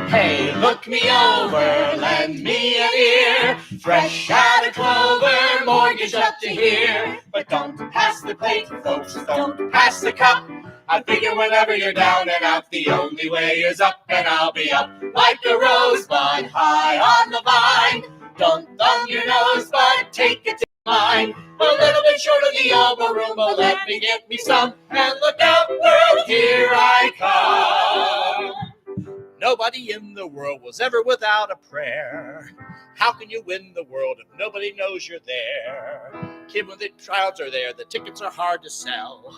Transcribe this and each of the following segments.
Hey, look me over, lend me an ear. Fresh out of clover, mortgage up to here. But don't pass the plate, folks, don't pass the cup. I figure whenever you're down and out, the only way is up, and I'll be up like a rosebud high on the vine. Don't thumb your nose, but take it to mine. A little bit short of the elbow room, but let me get me some. And look out, world, here I come. Nobody in the world was ever without a prayer. How can you win the world if nobody knows you're there? Kid, when the crowds are there, the tickets are hard to sell.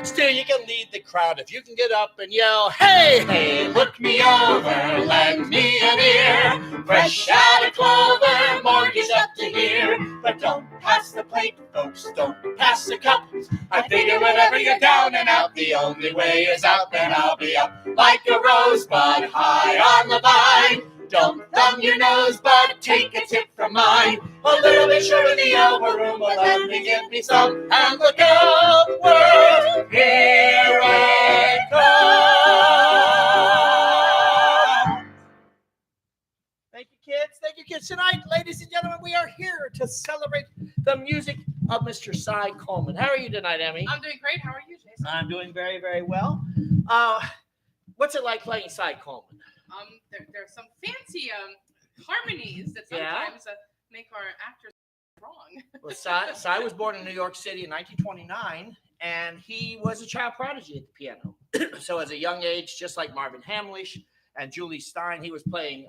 Still, you can lead the crowd if you can get up and yell, hey, hey, look me over, lend me an ear. Fresh out of clover, mortgage up to here. But don't pass the plate, folks, don't pass the cup. I figure whenever you're down and out, the only way is up, and I'll be up like a rosebud high on the vine. Don't thumb your nose, but take a tip from mine. A little bit short of the elbow room, but let me get me some. And look out, world, here I come. Thank you, kids. Thank you, kids. Tonight, ladies and gentlemen, we are here to celebrate the music of Mr. Cy Coleman. How are you tonight, Emmy? I'm doing great. How are you, Jason? I'm doing very, very well. What's it like playing Cy Coleman? There's some fancy harmonies that sometimes make our actors wrong. Well, Cy was born in New York City in 1929, and he was a child prodigy at the piano. So as a young age, just like Marvin Hamlisch and Julie Stein, he was playing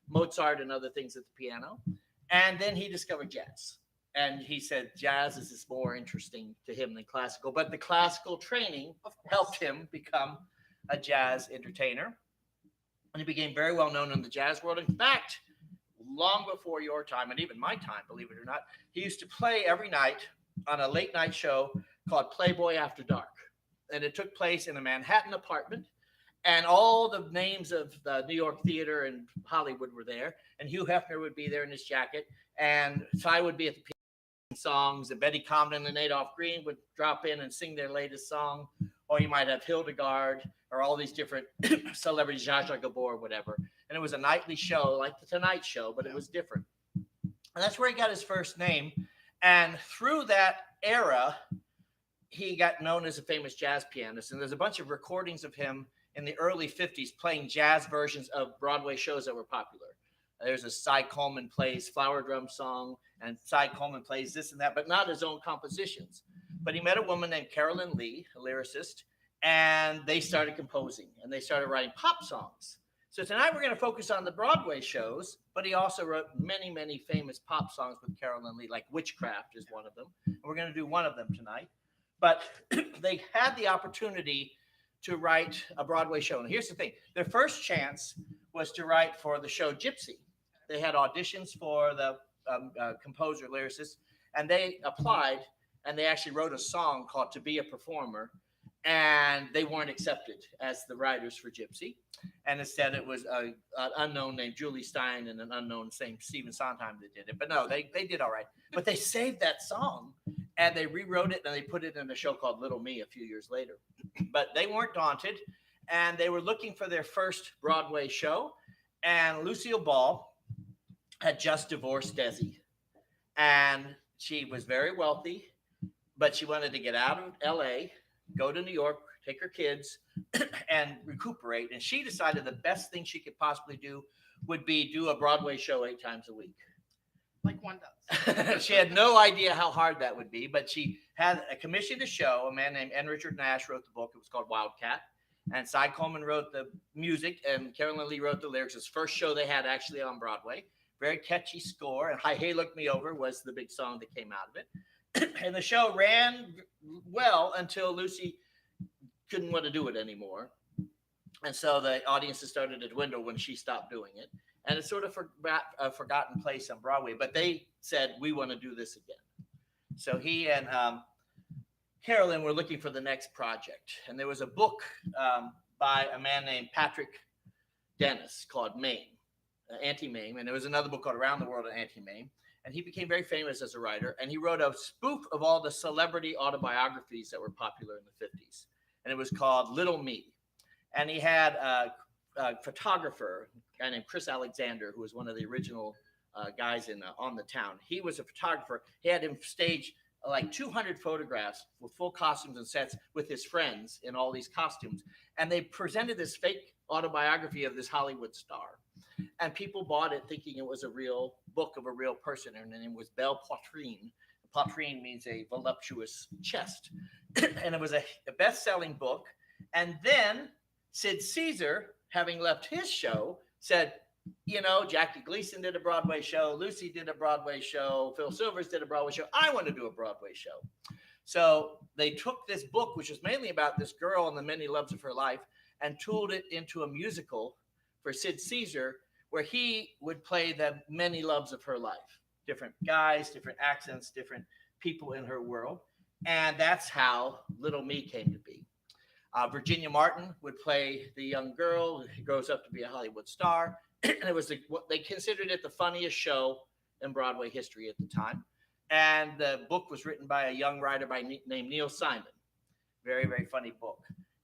Mozart and other things at the piano. And then he discovered jazz. And he said jazz is more interesting to him than classical. But the classical training helped him become a jazz entertainer. And he became very well known in the jazz world. In fact, long before your time, and even my time, believe it or not, he used to play every night on a late night show called Playboy After Dark. And it took place in a Manhattan apartment. And all the names of the New York theater and Hollywood were there. And Hugh Hefner would be there in his jacket. And Cy would be at the piano songs. And Betty Comden and Adolph Green would drop in and sing their latest song. Or you might have Hildegard or all these different celebrities, Zsa Zsa Gabor, whatever. And it was a nightly show like the Tonight Show, but it was different. And that's where he got his first name. And through that era, he got known as a famous jazz pianist. And there's a bunch of recordings of him in the early 50s playing jazz versions of Broadway shows that were popular. There's a Cy Coleman plays Flower Drum Song, and Cy Coleman plays this and that, but not his own compositions. But he met a woman named Carolyn Lee, a lyricist, and they started composing, and they started writing pop songs. So tonight we're going to focus on the Broadway shows, but he also wrote many, many famous pop songs with Carolyn Lee, like Witchcraft is one of them. And we're going to do one of them tonight. But they had the opportunity to write a Broadway show. And here's the thing. Their first chance was to write for the show Gypsy. They had auditions for the composer, lyricist, and they applied, and they actually wrote a song called To Be a Performer, and they weren't accepted as the writers for Gypsy. And instead, it was an unknown named Julie Stein and an unknown named Stephen Sondheim that did it. But no, they did all right. But they saved that song, and they rewrote it, and they put it in a show called Little Me a few years later. But they weren't daunted, and they were looking for their first Broadway show. And Lucille Ball had just divorced Desi, and she was very wealthy, but she wanted to get out of LA, go to New York, take her kids, and recuperate. And she decided the best thing she could possibly do would be do a Broadway show 8 times a week. Like one does. She had no idea how hard that would be, but she had commissioned a show. A man named N. Richard Nash wrote the book. It was called Wildcat. And Cy Coleman wrote the music, and Carolyn Lee wrote the lyrics. It was the first show they had actually on Broadway. Very catchy score. And Hey, Look Me Over was the big song that came out of it. And the show ran well until Lucy couldn't want to do it anymore. And so the audiences started to dwindle when she stopped doing it. And it's sort of a forgotten place on Broadway. But they said, we want to do this again. So he and Carolyn were looking for the next project. And there was a book by a man named Patrick Dennis called Mame, Anti-Mame. And there was another book called Around the World of Anti-Mame. And he became very famous as a writer. And he wrote a spoof of all the celebrity autobiographies that were popular in the 50s. And it was called Little Me. and he had a photographer, a guy named Chris Alexander, who was one of the original guys on the town. He was a photographer. He had him stage like 200 photographs with full costumes and sets with his friends in all these costumes. And they presented this fake autobiography of this Hollywood star. And people bought it thinking it was a real book of a real person. And her name was Belle Poitrine. Poitrine means a voluptuous chest. And it was a best-selling book. And then Sid Caesar, having left his show, said, you know, Jackie Gleason did a Broadway show. Lucy did a Broadway show. Phil Silvers did a Broadway show. I want to do a Broadway show. So they took this book, which was mainly about this girl and the many loves of her life, and tooled it into a musical for Sid Caesar, where he would play the many loves of her life. Different guys, different accents, different people in her world. And that's how Little Me came to be. Virginia Martin would play the young girl who grows up to be a Hollywood star. And it was they considered it the funniest show in Broadway history at the time. And the book was written by a young writer named Neil Simon. Very, very funny book.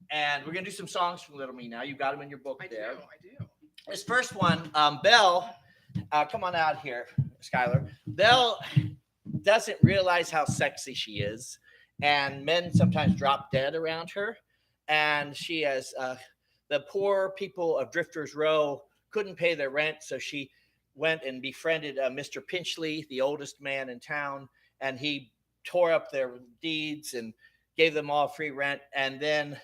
And we're going to do some songs from Little Me now. You got them in your book there. I do. This first one, Belle, come on out here, Skylar. Belle doesn't realize how sexy she is. And men sometimes drop dead around her. And she has the poor people of Drifters Row couldn't pay their rent, so she went and befriended Mr. Pinchley, the oldest man in town, and he tore up their deeds and gave them all free rent. And then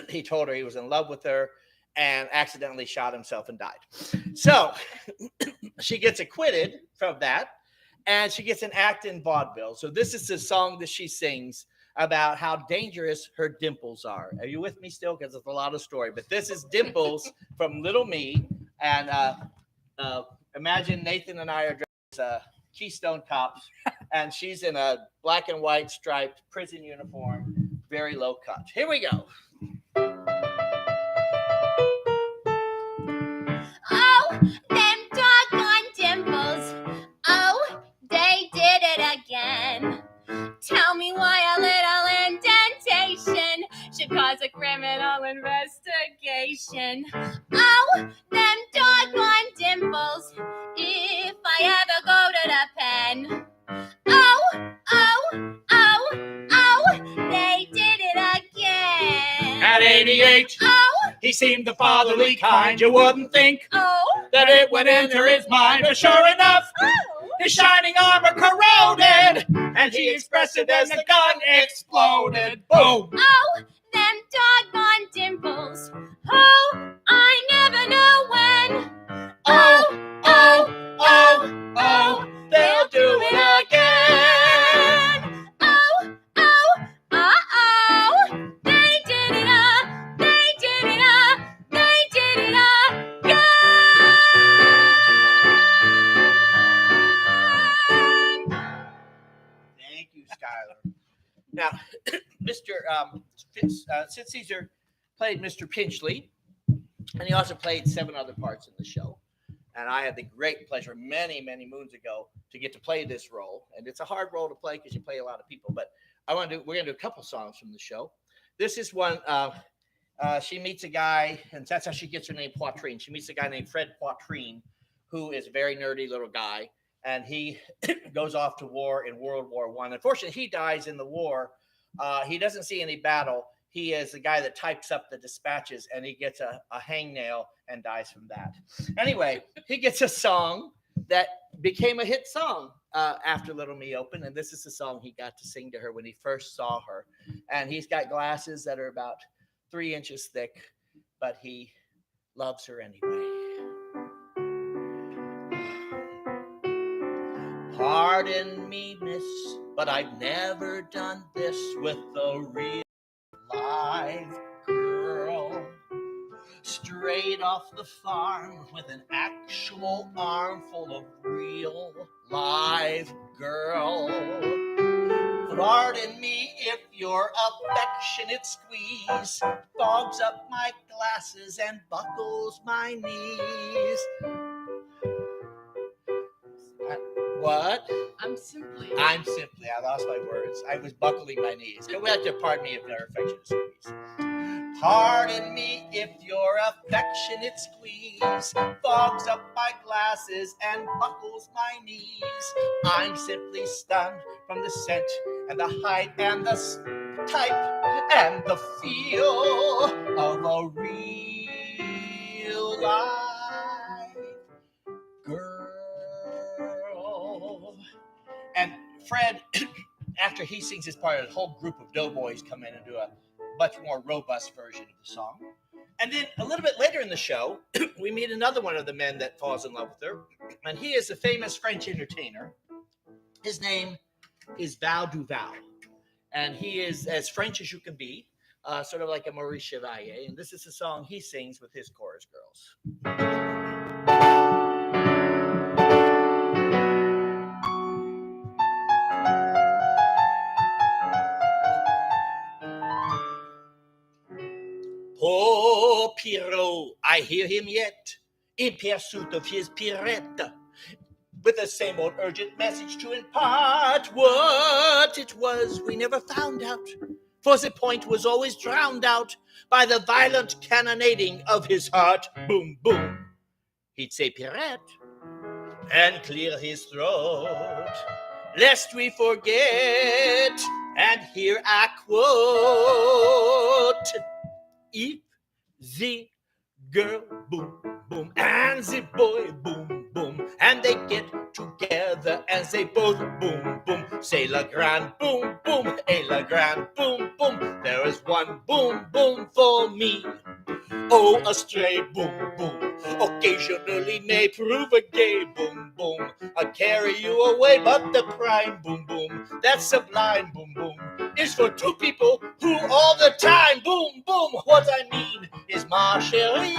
he told her he was in love with her and accidentally shot himself and died. So she gets acquitted from that, and she gets an act in vaudeville. So this is the song that she sings about how dangerous her dimples are. Are you with me still? Because it's a lot of story. But this is Dimples from Little Me. And imagine Nathan and I are dressed as Keystone Cops, and she's in a black and white striped prison uniform, very low cut. Here we go. Oh, them doggone dimples. Oh, they did it again. Tell me why a little indentation should cause a criminal investigation. Oh, them doggone dimples. If I ever go to the pen. Oh, they did it again. At 88, he seemed the fatherly kind. You wouldn't think that it would enter his mind, but sure enough, his shining armor corroded, and he expressed it as the gun exploded. Boom! Oh, them doggone dimples. Oh, I never know when. Oh, they'll do it again. Oh, they did it again. Thank you, Skylar. Now, Sid Caesar played Mr. Pinchley, and he also played 7 other parts in the show. And I had the great pleasure many, many moons ago to get to play this role. And it's a hard role to play because you play a lot of people. But we're going to do a couple songs from the show. This is one. She meets a guy, and that's how she gets her name, Poitrine. She meets a guy named Fred Poitrine, who is a very nerdy little guy. And he goes off to war in World War I. Unfortunately, he dies in the war. He doesn't see any battle. He is the guy that types up the dispatches, and he gets a hangnail and dies from that. Anyway, he gets a song that became a hit song after Little Me opened, and this is the song he got to sing to her when he first saw her. And he's got glasses that are about 3 inches thick, but he loves her anyway. Pardon me, miss, but I've never done this with a real live girl. Straight off the farm with an actual armful of real live girl. Pardon me if your affectionate squeeze fogs up my glasses and buckles my knees. What? I'm simply. I lost my words. I was buckling my knees. Go back to pardon me if your affectionate squeeze. Pardon me if your affectionate squeeze fogs up my glasses and buckles my knees. I'm simply stunned from the scent and the height and the type and the feel of a real life girl. And Fred, after he sings his part, a whole group of doughboys come in and do a much more robust version of the song. And then a little bit later in the show, we meet another one of the men that falls in love with her. And he is a famous French entertainer. His name is Val Duval. And he is as French as you can be, sort of like a Maurice Chevalier. And this is a song he sings with his chorus girls. Poor Pierrot, I hear him yet, in pursuit of his Pierrette, with the same old urgent message to impart. What it was we never found out, for the point was always drowned out by the violent cannonading of his heart. Boom, boom. He'd say Pierrette and clear his throat, lest we forget, and here I quote, if the girl boom boom and the boy boom boom, and they get together and they both boom boom, say la grande boom boom, et la grande boom boom, there is one boom boom for me. Oh, a stray boom boom occasionally may prove a gay boom boom, I'll carry you away, but the prime boom boom, that sublime boom boom, is for two people who all the time boom boom. What I mean is, ma chérie,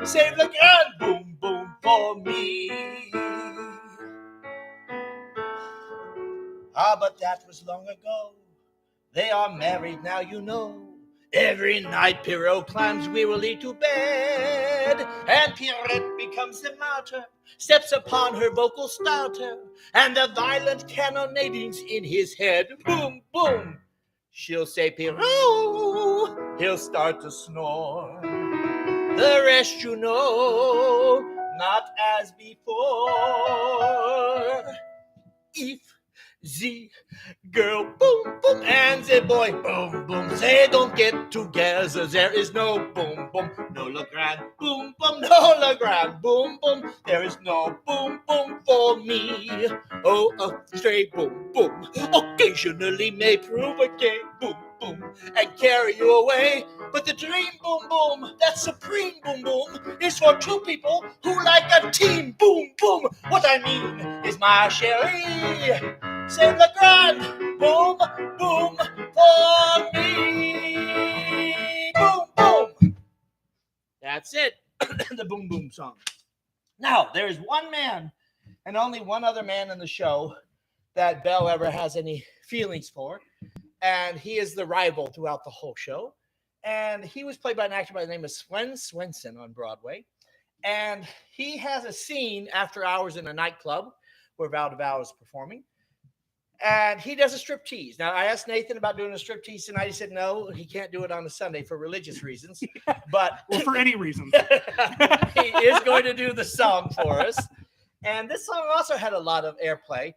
save the grand boom boom for me. Ah, but that was long ago. They are married now, you know. Every night Pierrot climbs wearily to bed, and Pierrette becomes the martyr, steps upon her vocal starter, and the violent cannonadings in his head. Boom, boom. She'll say Pierrot, he'll start to snore. The rest you know, not as before. If the girl boom boom and the boy boom boom, they don't get together, there is no boom boom, no la grande boom boom, no la grande boom boom, there is no boom boom for me. Oh, a stray boom boom occasionally may prove a gay boom boom and carry you away, but the dream boom boom, that supreme boom boom, is for two people who like a team boom boom. What I mean is, my chérie, save the grand boom boom for me. Boom boom. That's it. The boom boom song. Now, there is one man and only one other man in the show that Belle ever has any feelings for, and he is the rival throughout the whole show. And he was played by an actor by the name of Swen Swenson on Broadway. And he has a scene after hours in a nightclub where Val Duval is performing. And he does a striptease. Now, I asked Nathan about doing a striptease tonight. He said no, he can't do it on a Sunday for religious reasons. But well, for any reason. He is going to do the song for us. And this song also had a lot of airplay.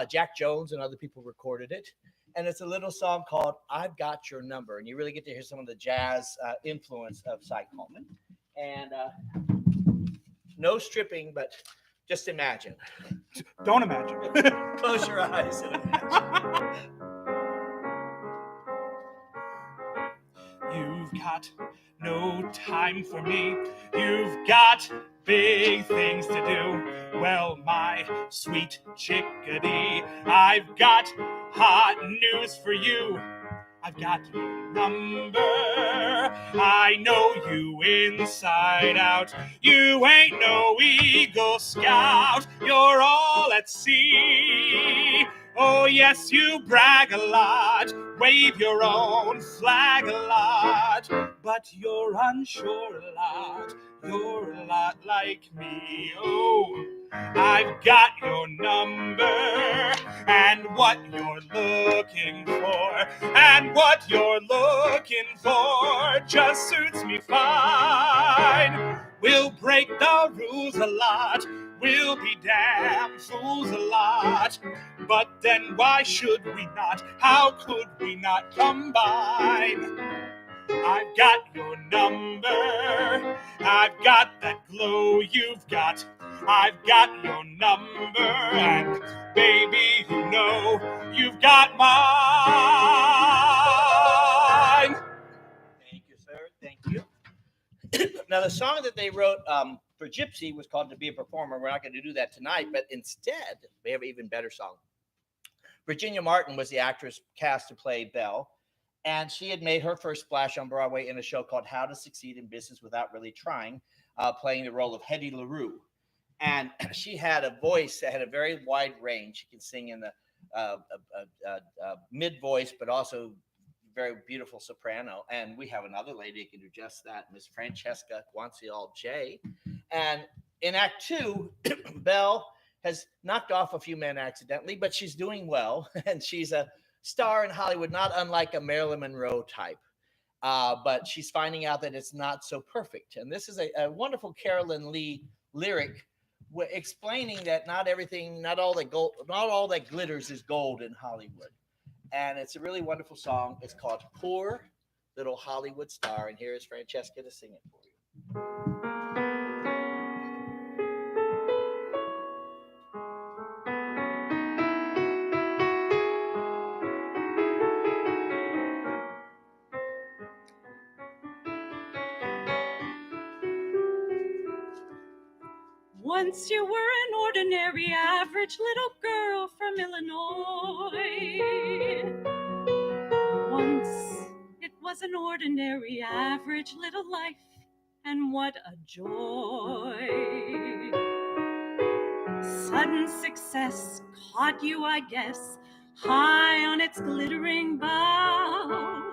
Jack Jones and other people recorded it. And it's a little song called I've Got Your Number. And you really get to hear some of the jazz influence of Cy Coleman. And no stripping, but just imagine. Don't imagine. Close your eyes and imagine. You've got no time for me. You've got big things to do. Well, my sweet chickadee, I've got hot news for you. I've got your number. I know you inside out. You ain't no Eagle Scout. You're all at sea. Oh, yes, you brag a lot. Wave your own flag a lot. But you're unsure a lot. You're a lot like me. Oh, I've got your number, and what you're looking for, and what you're looking for just suits me fine. We'll break the rules a lot, we'll be damn fools a lot, but then why should we not? How could we not combine? I've got your number, I've got that glow you've got. I've got your number, and baby, you know you've got mine. Thank you, sir. Thank you. Now, the song that they wrote for Gypsy was called To Be a Performer. We're not going to do that tonight, but instead, we have an even better song. Virginia Martin was the actress cast to play Belle, and she had made her first splash on Broadway in a show called How to Succeed in Business Without Really Trying, playing the role of Hetty LaRue. And she had a voice that had a very wide range. She can sing in the mid voice, but also very beautiful soprano. And we have another lady who can do just that, Miss Francesca Guanciale J. And in Act 2, Belle has knocked off a few men accidentally, but she's doing well. And she's a star in Hollywood, not unlike a Marilyn Monroe type. But she's finding out that it's not so perfect. And this is a wonderful Carolyn Lee lyric explaining that not all that glitters is gold in Hollywood. And it's a really wonderful song. It's called Poor Little Hollywood Star. And here is Francesca to sing it for you. Once you were an ordinary, average little girl from Illinois. Once it was an ordinary, average little life, and what a joy. Sudden success caught you, I guess, high on its glittering bough.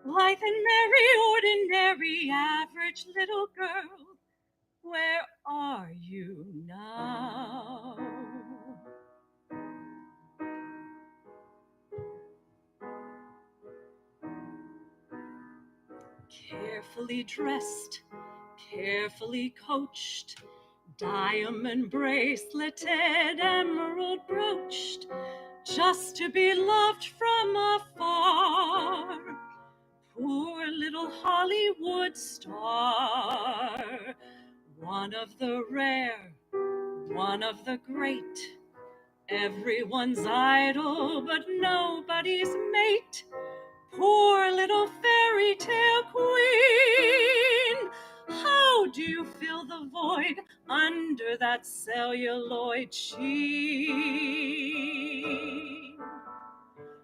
Life and merry, ordinary, average little girl, where are you now? Carefully dressed, carefully coached, diamond braceleted, emerald broached, just to be loved from afar. Poor little Hollywood star, one of the rare, one of the great, everyone's idol but nobody's mate. Poor little fairy tale queen, how do you fill the void under that celluloid sheen?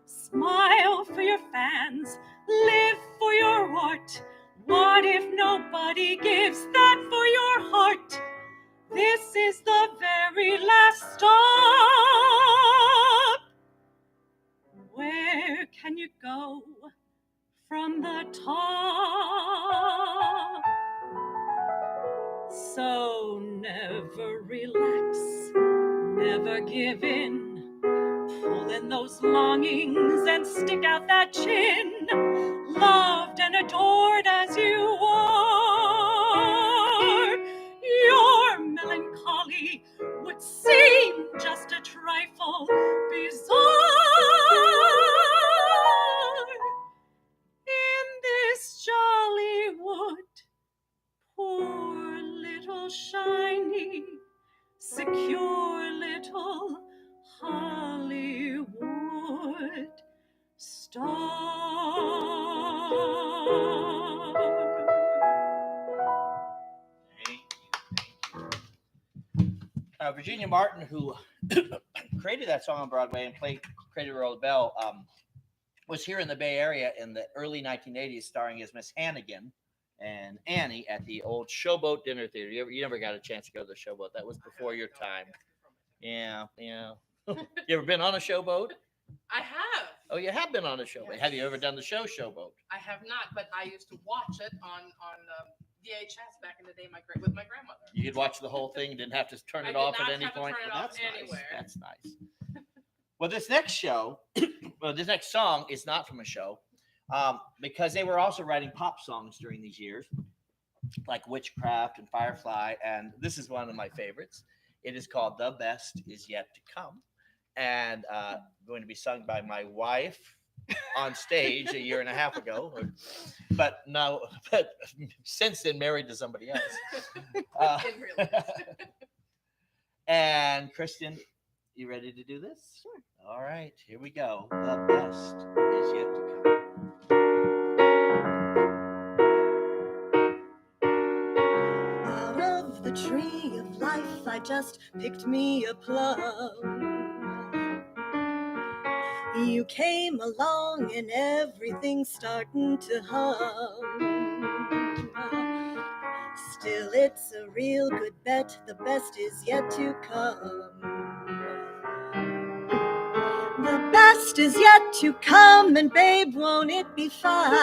Smile for your fans, live for your art. What if nobody gives that for your heart? This is the very last stop. Where can you go from the top? So never relax, never give in. Pull in those longings and stick out that chin. Loved and adored as you are, your melancholy would seem just a trifle bizarre. In this jolly wood, poor little shiny, secure little Hollywood star. Thank you. Virginia Martin, who created that song on Broadway and created the role of Belle, was here in the Bay Area in the early 1980s, starring as Miss Hannigan and Annie at the old Showboat Dinner Theater. You never got a chance to go to the Showboat. That was before your time. Yeah. You ever been on a Showboat? I have. Oh, you have been on a Showboat. Yes. Have you ever done the show Showboat? I have not, but I used to watch it on VHS back in the day with my grandmother. You could watch the whole thing, didn't have to turn I it did off not at any have to point. turn it Well, off that's nice. anywhere. That's nice. Well, this next show, this next song is not from a show, because they were also writing pop songs during these years, like Witchcraft and Firefly, and this is one of my favorites. It is called "The Best Is Yet to Come," and going to be sung by my wife on stage a year and a half ago, but since then married to somebody else. In real life. And Kristen, you ready to do this? Sure. All right, here we go. The best is yet to come. Out of the tree of life, I just picked me a plum. You came along and everything's starting to hum. Still, it's a real good bet. The best is yet to come. The best is yet to come, and babe, won't it be fine?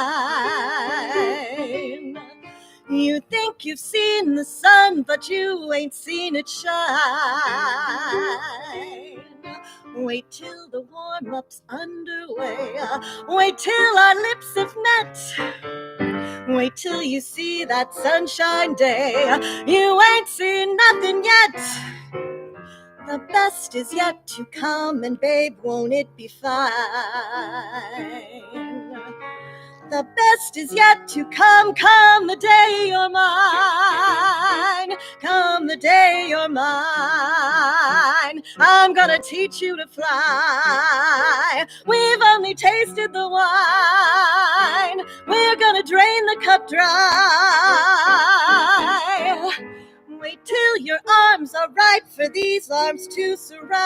You think you've seen the sun, but you ain't seen it shine. Wait till the warm-up's underway. Wait till our lips have met. Wait till you see that sunshine day. You ain't seen nothing yet. The best is yet to come, and babe, won't it be fine? The best is yet to come, come the day you're mine. Come the day you're mine. I'm gonna teach you to fly. We've only tasted the wine. We're gonna drain the cup dry. Wait till your arms are ripe for these arms to surround.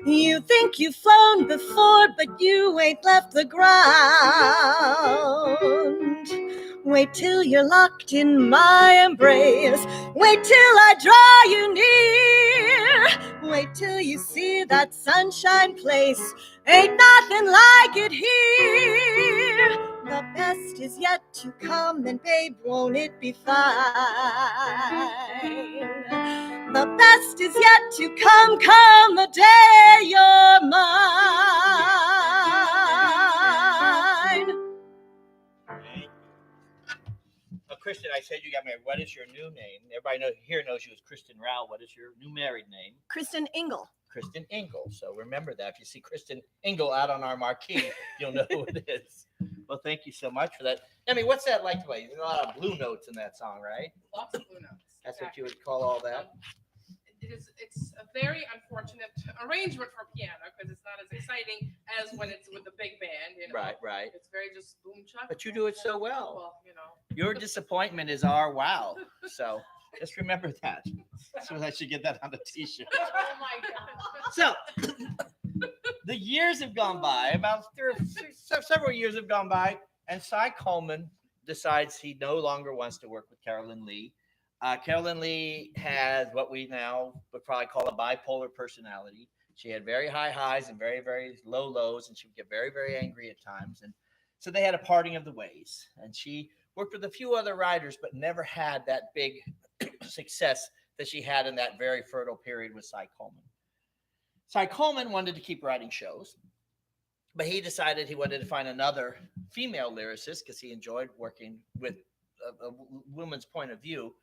You think you've flown before, but you ain't left the ground. Wait till you're locked in my embrace. Wait till I draw you near. Wait till you see that sunshine place. Ain't nothing like it here. The best is yet to come, and babe, won't it be fine? The best is yet to come, come the day you're mine. Kristen, I said you got married. What is your new name? Everybody here knows you as Kristen Rao. What is your new married name? Kristen Engel. Kristen Engel. So remember that. If you see Kristen Engel out on our marquee, you'll know who it is. Well, thank you so much for that. I mean, what's that like to play? There's a lot of blue notes in that song, right? Lots of blue notes. That's what you would call all that? It's a very unfortunate arrangement for piano because it's not as exciting as when it's with the big band. You know? Right. It's very just boom chuck. But you do it so well. Well, you know. Your disappointment is our wow. So just remember that. So I should get that on a t-shirt. Oh my God. So the years have gone by. About several years have gone by, and Cy Coleman decides he no longer wants to work with Carolyn Lee. Carolyn Lee had what we now would probably call a bipolar personality. She had very high highs and very, very low lows, and she would get very, very angry at times. And so they had a parting of the ways. And she worked with a few other writers, but never had that big success that she had in that very fertile period with Cy Coleman. Cy Coleman wanted to keep writing shows, but he decided he wanted to find another female lyricist because he enjoyed working with a woman's point of view.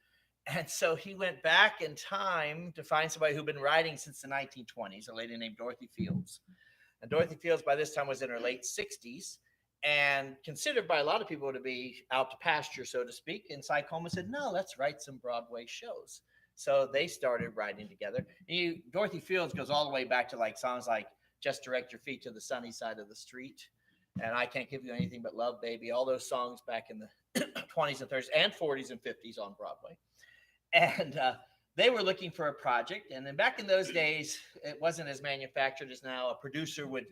And so he went back in time to find somebody who'd been writing since the 1920s, a lady named Dorothy Fields. And Dorothy Fields by this time was in her late 60s and considered by a lot of people to be out to pasture, so to speak. And Cy Coleman said, no, let's write some Broadway shows. So they started writing together. Dorothy Fields goes all the way back to like songs like Just Direct Your Feet to the Sunny Side of the Street and I Can't Give You Anything But Love, Baby, all those songs back in the 20s and 30s and 40s and 50s on Broadway. And they were looking for a project. And then back in those days, it wasn't as manufactured as now. A producer would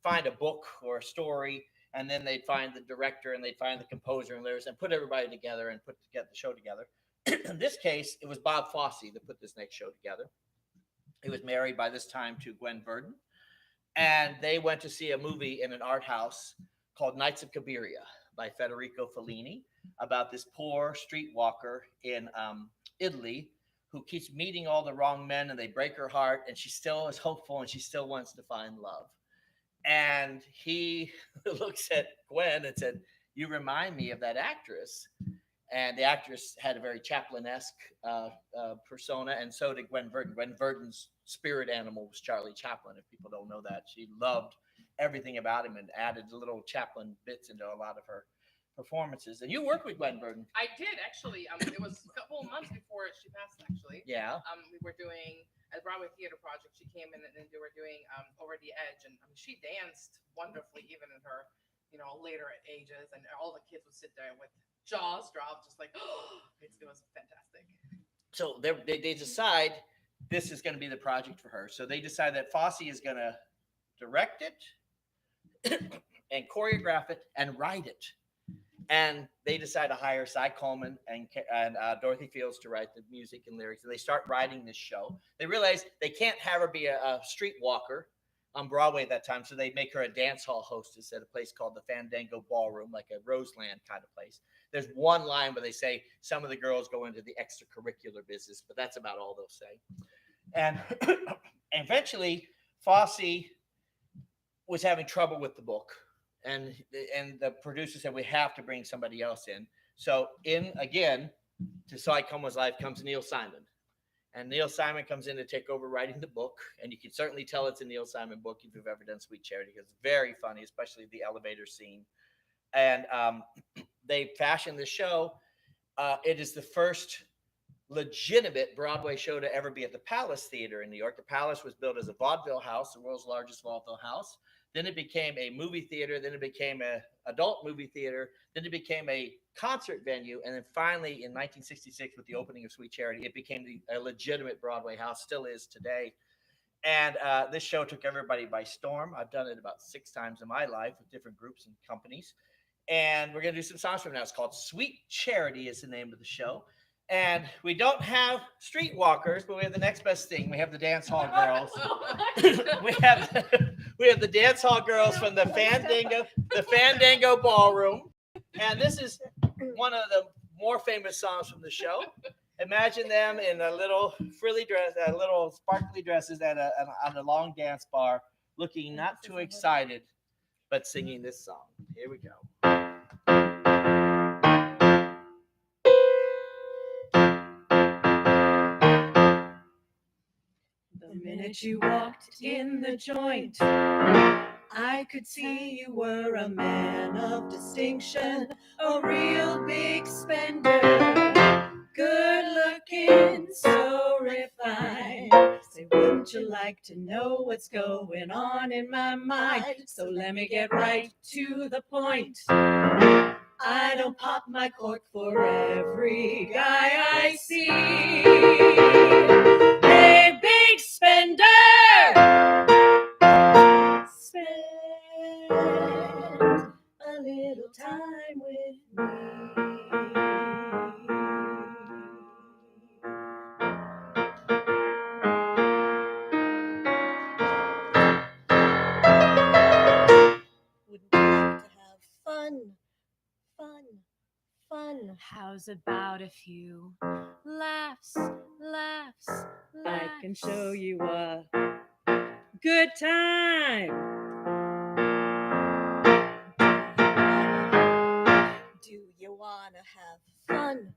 find a book or a story, and then they'd find the director and they'd find the composer and lyrics and put everybody together and get the show together. In this case, it was Bob Fosse that put this next show together. He was married by this time to Gwen Verdon. And they went to see a movie in an art house called Nights of Cabiria by Federico Fellini about this poor streetwalker in Italy who keeps meeting all the wrong men and they break her heart, and she still is hopeful and she still wants to find love. And he looks at Gwen and said, "You remind me of that actress." And the actress had a very Chaplin-esque persona, and so did Gwen Verdon. Gwen Verdon's spirit animal was Charlie Chaplin. If people don't know that, she loved everything about him and added little Chaplin bits into a lot of her performances. And you worked with Gwen Verdon. I did actually. It was a couple of months before she passed. Actually, Yeah. We were doing a Broadway theater project. She came in and they were doing Over the Edge, and she danced wonderfully even in her, later ages. And all the kids would sit there with jaws dropped, just like, oh, it was fantastic. So they decide this is going to be the project for her. So they decide that Fosse is going to direct it and choreograph it and write it. And they decide to hire Cy Coleman and Dorothy Fields to write the music and lyrics. And they start writing this show. They realize they can't have her be a streetwalker on Broadway at that time, so they make her a dance hall hostess at a place called the Fandango Ballroom, like a Roseland kind of place. There's one line where they say some of the girls go into the extracurricular business, but that's about all they'll say. And eventually, Fosse was having trouble with the book. And the producer said, we have to bring somebody else in. So again, to Cy Coleman's life comes Neil Simon. And Neil Simon comes in to take over writing the book. And you can certainly tell it's a Neil Simon book if you've ever done Sweet Charity, because it's very funny, especially the elevator scene. And they fashioned the show. It is the first legitimate Broadway show to ever be at the Palace Theater in New York. The Palace was built as a vaudeville house, the world's largest vaudeville house. Then it became a movie theater. Then it became an adult movie theater. Then it became a concert venue. And then finally, in 1966, with the opening of Sweet Charity, it became a legitimate Broadway house, still is today. And this show took everybody by storm. I've done it about 6 times in my life with different groups and companies. And we're going to do some songs from it now. It's called Sweet Charity is the name of the show. And we don't have streetwalkers, but we have the next best thing. We have the dance hall girls. we have the dance hall girls from the Fandango Ballroom. And this is one of the more famous songs from the show. Imagine them in a little frilly dress, little sparkly dresses on a long dance bar, looking not too excited, but singing this song. Here we go. The minute you walked in the joint, I could see you were a man of distinction, a real big spender, good looking, so refined. Say, wouldn't you like to know what's going on in my mind? So let me get right to the point. I don't pop my cork for every guy I see. Hey, big spender, spend a little time with me. Wouldn't you like to have fun? How's about a few laughs? I can show you a good time. Do you wanna have fun?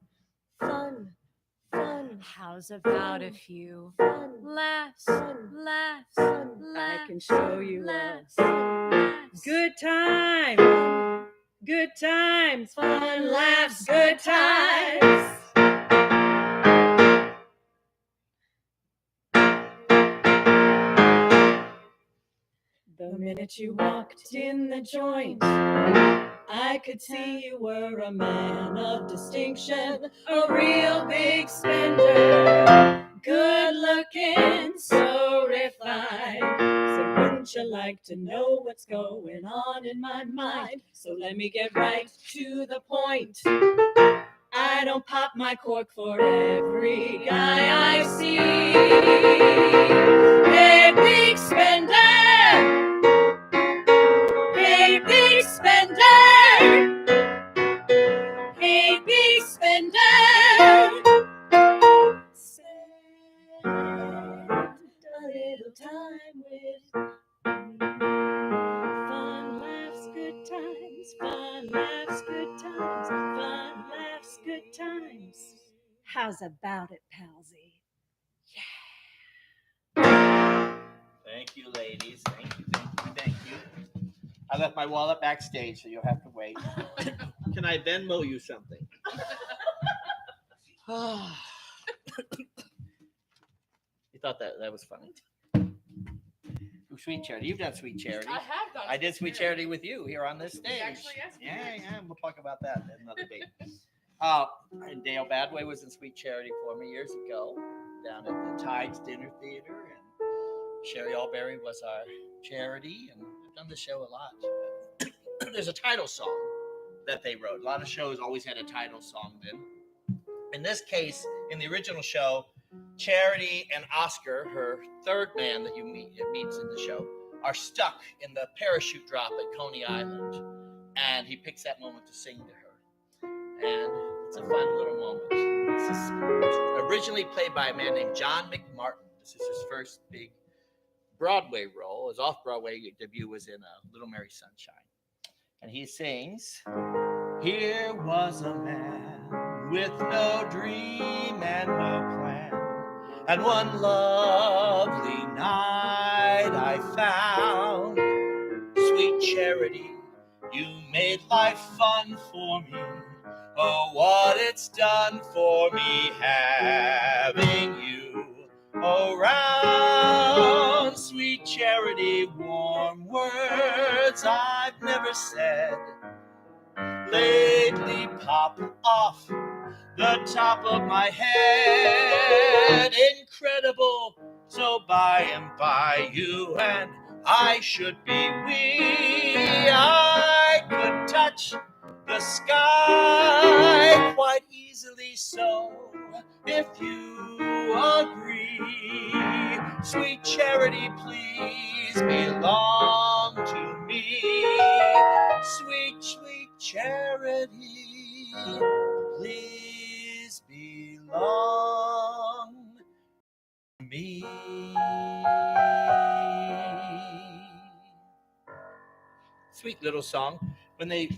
How's about a few laughs? I can show you a good time. Good times, fun, laughs, good times. The minute you walked in the joint, I could see you were a man of distinction, a real big spender, good looking, so refined. So wouldn't you like to know what's going on in my mind? So let me get right to the point. I don't pop my cork for every guy I see. Hey, big spender. Hey, big spender. rhymes, fun, laughs, good times. How's about it, palsy? Thank you, ladies. Thank you, thank you, thank you. I left my wallet backstage, so you'll have to wait. Can I Venmo you something? You thought that was funny? Sweet Charity. You've done Sweet Charity. I have done. I did Sweet Charity with you here on this stage. Actually, yes. Yeah. We'll talk about that another day. And Dale Badway was in Sweet Charity for me years ago down at the Tides Dinner Theater. And Sherry Alberry was our charity. And I've done the show a lot. There's a title song that they wrote. A lot of shows always had a title song then. In this case, in the original show, Charity and Oscar, her third man that meets in the show, are stuck in the parachute drop at Coney Island, and he picks that moment to sing to her, and it's a fun little moment. This is originally played by a man named John McMartin. This is his first big Broadway role. His off-Broadway debut was in Little Mary Sunshine, and he sings, "Here was a man with no dream and no plan, and one lovely night I found, Sweet Charity, you made life fun for me. Oh, what it's done for me having you around. Sweet Charity, warm words I've never said lately pop off the top of my head. Incredible, so by and by you and I should be we. I could touch the sky quite easily, so if you agree, Sweet Charity, please belong to me. Sweet, sweet Charity, please belong to me. Sweet little song. When they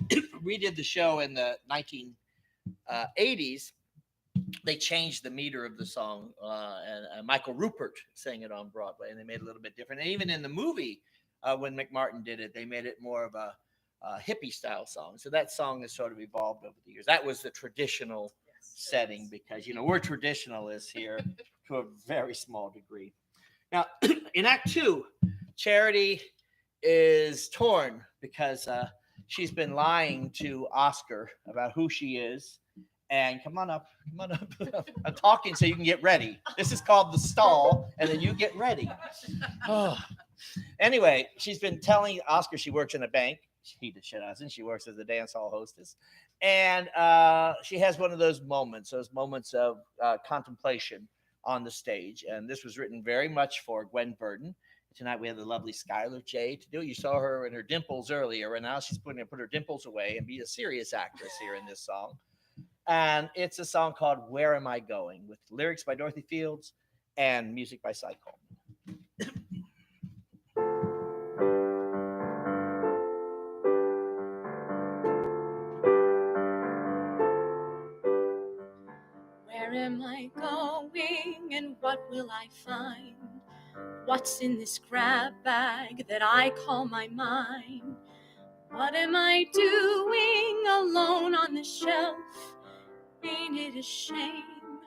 redid the show in the 1980s, they changed the meter of the song, and Michael Rupert sang it on Broadway, and they made it a little bit different. And even in the movie, when McMartin did it, they made it more of a hippie style song. So that song has sort of evolved over the years. That was the traditional setting because, we're traditionalists here to a very small degree. Now, in Act 2, Charity is torn because she's been lying to Oscar about who she is. And come on up. I'm talking so you can get ready. This is called the stall, and then you get ready. Oh. Anyway, she's been telling Oscar she works in a bank. She doesn't. She works as a dance hall hostess. And she has one of those moments of contemplation on the stage. And this was written very much for Gwen Verdon. Tonight we have the lovely Skylar J to do it. You saw her in her dimples earlier, and now she's going to put her dimples away and be a serious actress here in this song. And it's a song called Where Am I Going, with lyrics by Dorothy Fields and music by Cy Coleman. Where am I going and what will I find? What's in this grab bag that I call my mind? What am I doing alone on the shelf? Ain't it a shame?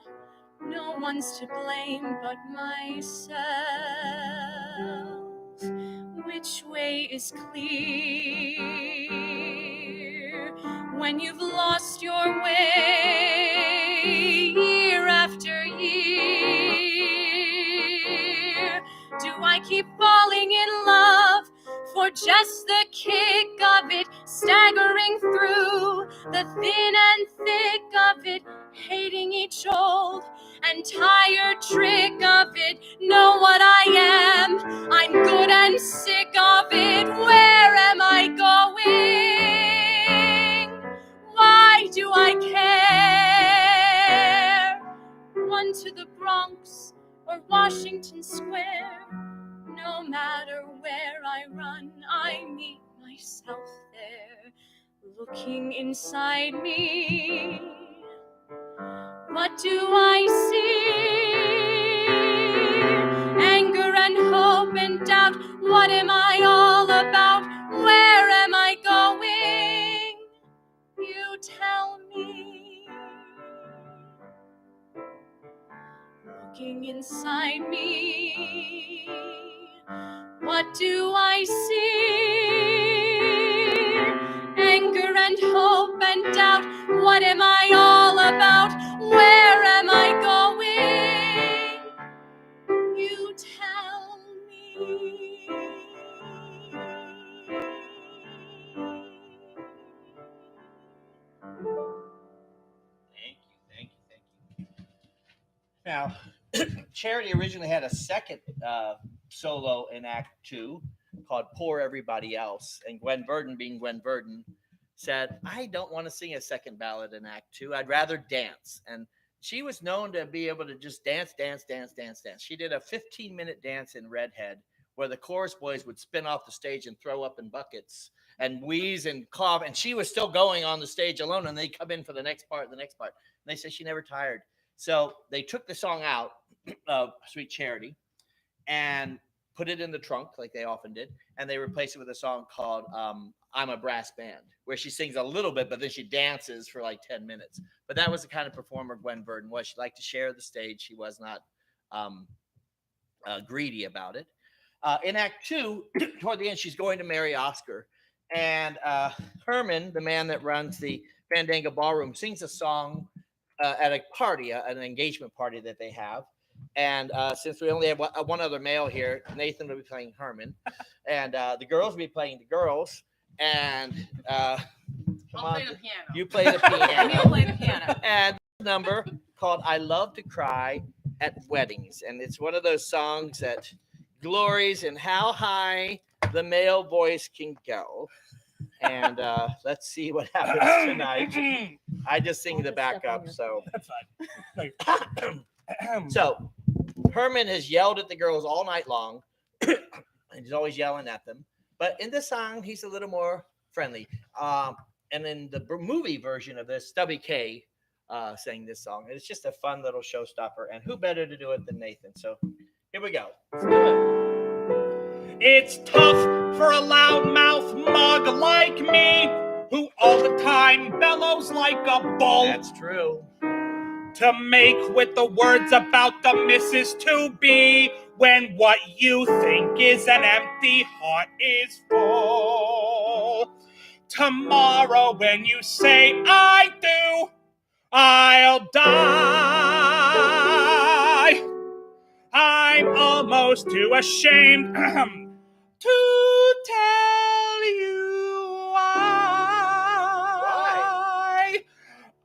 No one's to blame but myself. Which way is clear when you've lost your way year after year? Do I keep falling in love for just the kick of it, staggering through the thin and thick of it, hating each old and tired trick of it? Know what I am, I'm good and sick of it. Where am I going? Why do I care? Run to the Bronx or Washington Square. No matter where I run, I meet myself there. Looking inside me, what do I see? Anger and hope and doubt. What am I all about? Where am I going? You tell me. Looking inside me, what do I see? Anger and hope and doubt. What am I all about? Where am I going? You tell me. Thank you. Now, Charity originally had a second solo in Act 2 called Poor Everybody Else. And Gwen Verdon, being Gwen Verdon, said, I don't want to sing a second ballad in Act 2. I'd rather dance. And she was known to be able to just dance. She did a 15-minute dance in Redhead where the chorus boys would spin off the stage and throw up in buckets and wheeze and cough. And she was still going on the stage alone, and they'd come in for the next part. And they said she never tired. So they took the song out of Sweet Charity and put it in the trunk like they often did, and they replaced it with a song called I'm a Brass Band, where she sings a little bit, but then she dances for like 10 minutes. But that was the kind of performer Gwen Verdon was. She liked to share the stage. She was not greedy about it. In Act 2, toward the end, she's going to marry Oscar, and Herman, the man that runs the Fandango Ballroom, sings a song at a party, an engagement party that they have. And since we only have one other male here, Nathan will be playing Herman, and the girls will be playing the girls. And I'll play the piano. You play the piano. You'll play the piano. And a number called "I Love to Cry at Weddings," and it's one of those songs that glories in how high the male voice can go. And let's see what happens tonight. I just sing the backup, so That's fine. so Herman has yelled at the girls all night long, and he's always yelling at them. But in this song, he's a little more friendly. And in the movie version of this, Stubby K sang this song. And it's just a fun little showstopper. And who better to do it than Nathan? So here we go. Let's do it. It's tough for a loudmouth mug like me, who all the time bellows like a bull, That's true. to make with the words about the missus to be, when what you think is an empty heart is full. Tomorrow when you say I do, I'll die. I'm almost too ashamed to tell you why.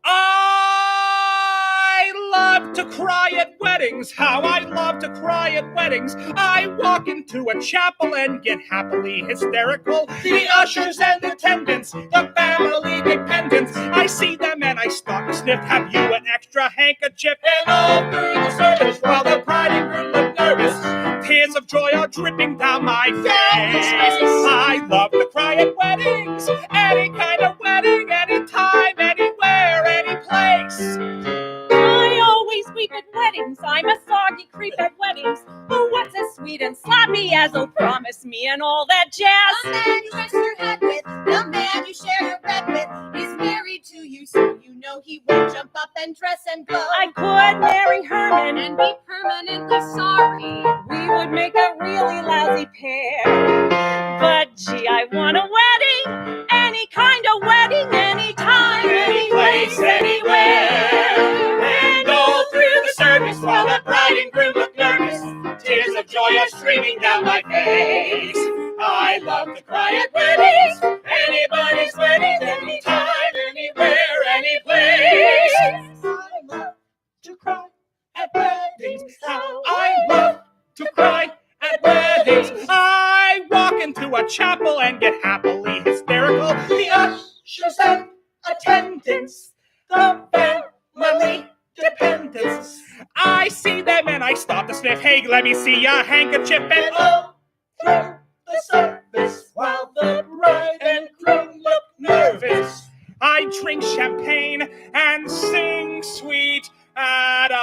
I love to cry at weddings. How I love to cry at weddings. I walk into a chapel and get happily hysterical. The ushers and attendants, the family dependents, I see them and I start to sniff. Have you an extra handkerchief? And all through the service, while the bride and groom look nervous, tears of joy are dripping down my face. I love to cry at weddings. Any kind of wedding, anytime, anywhere, any place. I always weep at weddings. I'm a soggy creep at weddings. Oh, what's as sweet and sloppy as oh, promise me and all that The jazz. man you rest your head with, the man you share your bed with, is married to you, so you know he won't jump up and dress and go. I could marry Herman and be permanently sorry. we would make a really lousy pair. But gee, I want a wedding, any kind of wedding, anytime, Any place, anywhere. And all through the service, while the bride and groom look nervous, tears of joy are streaming down my face. I love to cry at weddings. Anybody's wedding, anytime, anywhere, any place. I love to cry at weddings. How I love to cry at weddings. I walk into a chapel and get happily hysterical. The ushers and attendants, the family dependents, I see them and I start to sniff. Hey, let me see your handkerchief. And all through the service, while the bride and groom look nervous. I drink champagne and sing sweet Adeline.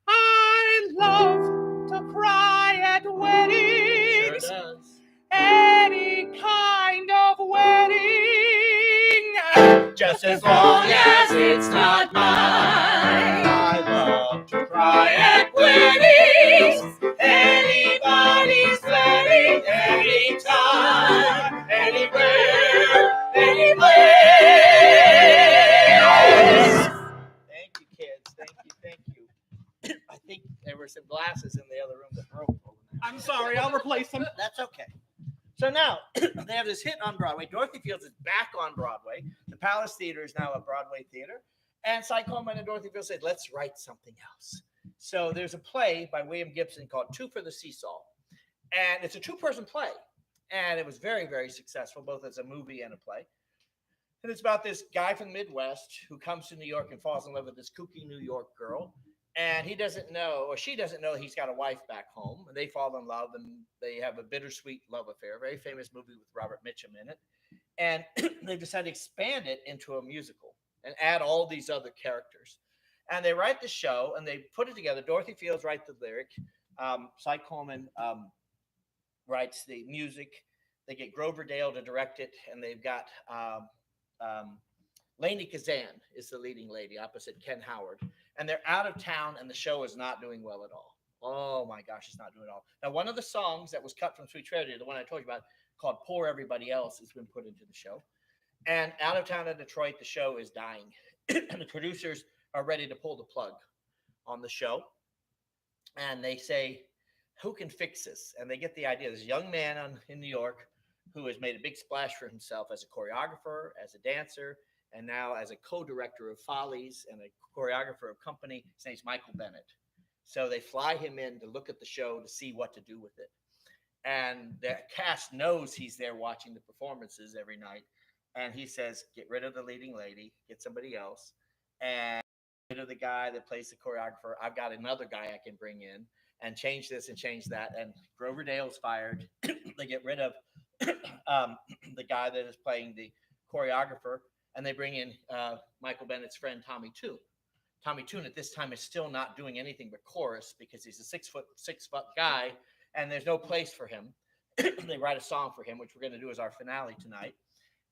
I love to cry at weddings. Sure does. Any kind of wedding. Just as long as it's not mine. I love to cry at weddings. Anybody's wedding, anytime, anywhere, anywhere. Thank you, kids. Thank you. I think there were some glasses in the other room that broke. I'm sorry, I'll replace them. That's okay. So now they have this hit on Broadway. Dorothy Fields is back on Broadway. The Palace Theater is now a Broadway theater. And Cy Coleman and Dorothy Fields said, let's write something else. So there's a play by William Gibson called Two for the Seesaw. And it's a two-person play. And it was very, very successful, both as a movie and a play. And it's about this guy from the Midwest who comes to New York and falls in love with this kooky New York girl. And he doesn't know, or she doesn't know, he's got a wife back home. And they fall in love, and they have a bittersweet love affair. Very famous movie with Robert Mitchum in it. And they've decided to expand it into a musical and add all these other characters. And they write the show, and they put it together. Dorothy Fields writes the lyric. Cy Coleman writes the music. They get Grover Dale to direct it, and they've got Lainey Kazan is the leading lady opposite Ken Howard. And they're out of town, and the show is not doing well at all. Oh, my gosh, it's not doing it all. Now, one of the songs that was cut from Sweet Charity, the one I told you about, called Poor Everybody Else, has been put into the show. And out of town in Detroit, the show is dying. And the producers are ready to pull the plug on the show. And they say, who can fix this? And they get the idea. There's a young man in New York who has made a big splash for himself as a choreographer, as a dancer, and now as a co-director of Follies and a choreographer of company. His name's Michael Bennett. So they fly him in to look at the show to see what to do with it. And the cast knows he's there watching the performances every night. And he says, get rid of the leading lady, get somebody else. And get rid of the guy that plays the choreographer. I've got another guy I can bring in, and change this and change that. And Grover Dale's fired. They get rid of the guy that is playing the choreographer. And they bring in Michael Bennett's friend, Tommy Tune. Tommy Tune at this time is still not doing anything but chorus because he's a six foot guy, and there's no place for him. They write a song for him, which we're going to do as our finale tonight.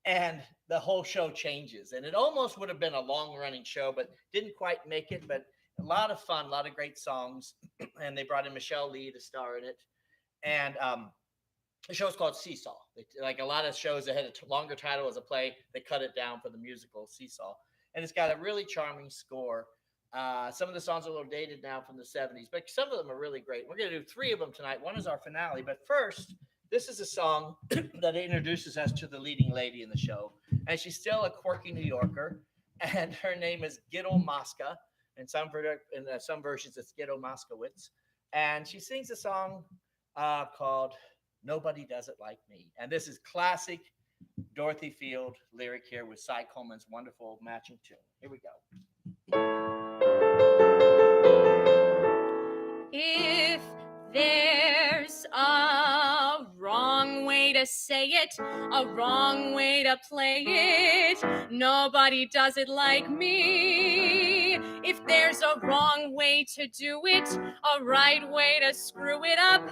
And the whole show changes. And it almost would have been a long-running show, but didn't quite make it. But a lot of fun, a lot of great songs. And they brought in Michelle Lee to star in it. And the show's called Seesaw. Like a lot of shows that had a longer title as a play, they cut it down for the musical Seesaw. And it's got a really charming score. Some of the songs are a little dated now from the 70s, but some of them are really great. We're going to do 3 of them tonight. One is our finale. But first, this is a song that introduces us to the leading lady in the show. And she's still a quirky New Yorker. And her name is Giddle Mosca. In some versions, it's Giddle Moskowitz. And she sings a song called Nobody Does It Like Me. And this is classic Dorothy Field lyric here with Cy Coleman's wonderful matching tune. Here we go. If there's a wrong way to say it, a wrong way to play it, nobody does it like me. If there's a wrong way to do it, a right way to screw it up,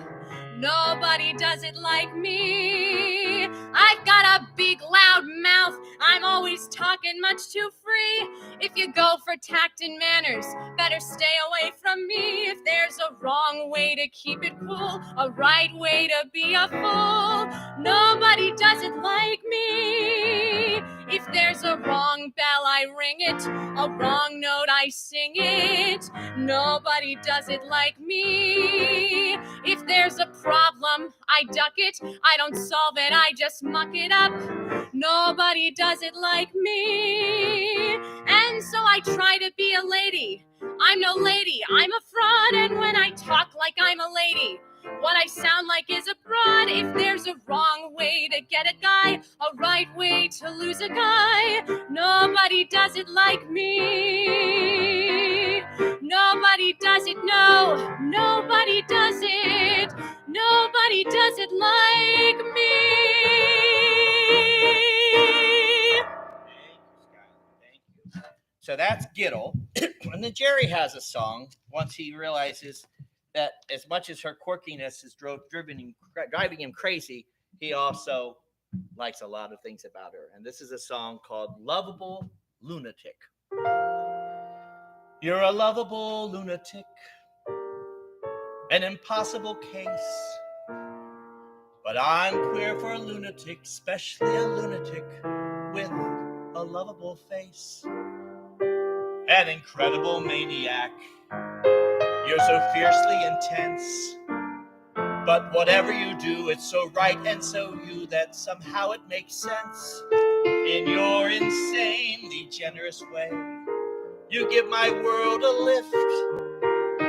nobody does it like me. I've got a big loud mouth, I'm always talking much too free. If you go for tact and manners, better stay away from me. If there's a wrong way to keep it cool, a right way to be a fool, nobody does it like me. If there's a wrong bell, I ring it, a wrong note, I sing it, nobody does it like me. If there's a problem, I duck it, I don't solve it, I just muck it up, nobody does it like me. And so I try to be a lady, I'm no lady, I'm a fraud, and when I talk like I'm a lady, what I sound like is a broad. If there's a wrong way to get a guy, a right way to lose a guy, nobody does it like me. Nobody does it, no, nobody does it. Nobody does it like me. Thank you, Skylar. Thank you. So that's Giddle. And then Jerry has a song once he realizes that as much as her quirkiness is driving him crazy, he also likes a lot of things about her. And this is a song called Loveable Lunatic. You're a lovable lunatic, an impossible case. But I'm queer for a lunatic, especially a lunatic with a lovable face. An incredible maniac. You're so fiercely intense. But whatever you do, it's so right and so you that somehow it makes sense. In your insanely generous way, you give my world a lift.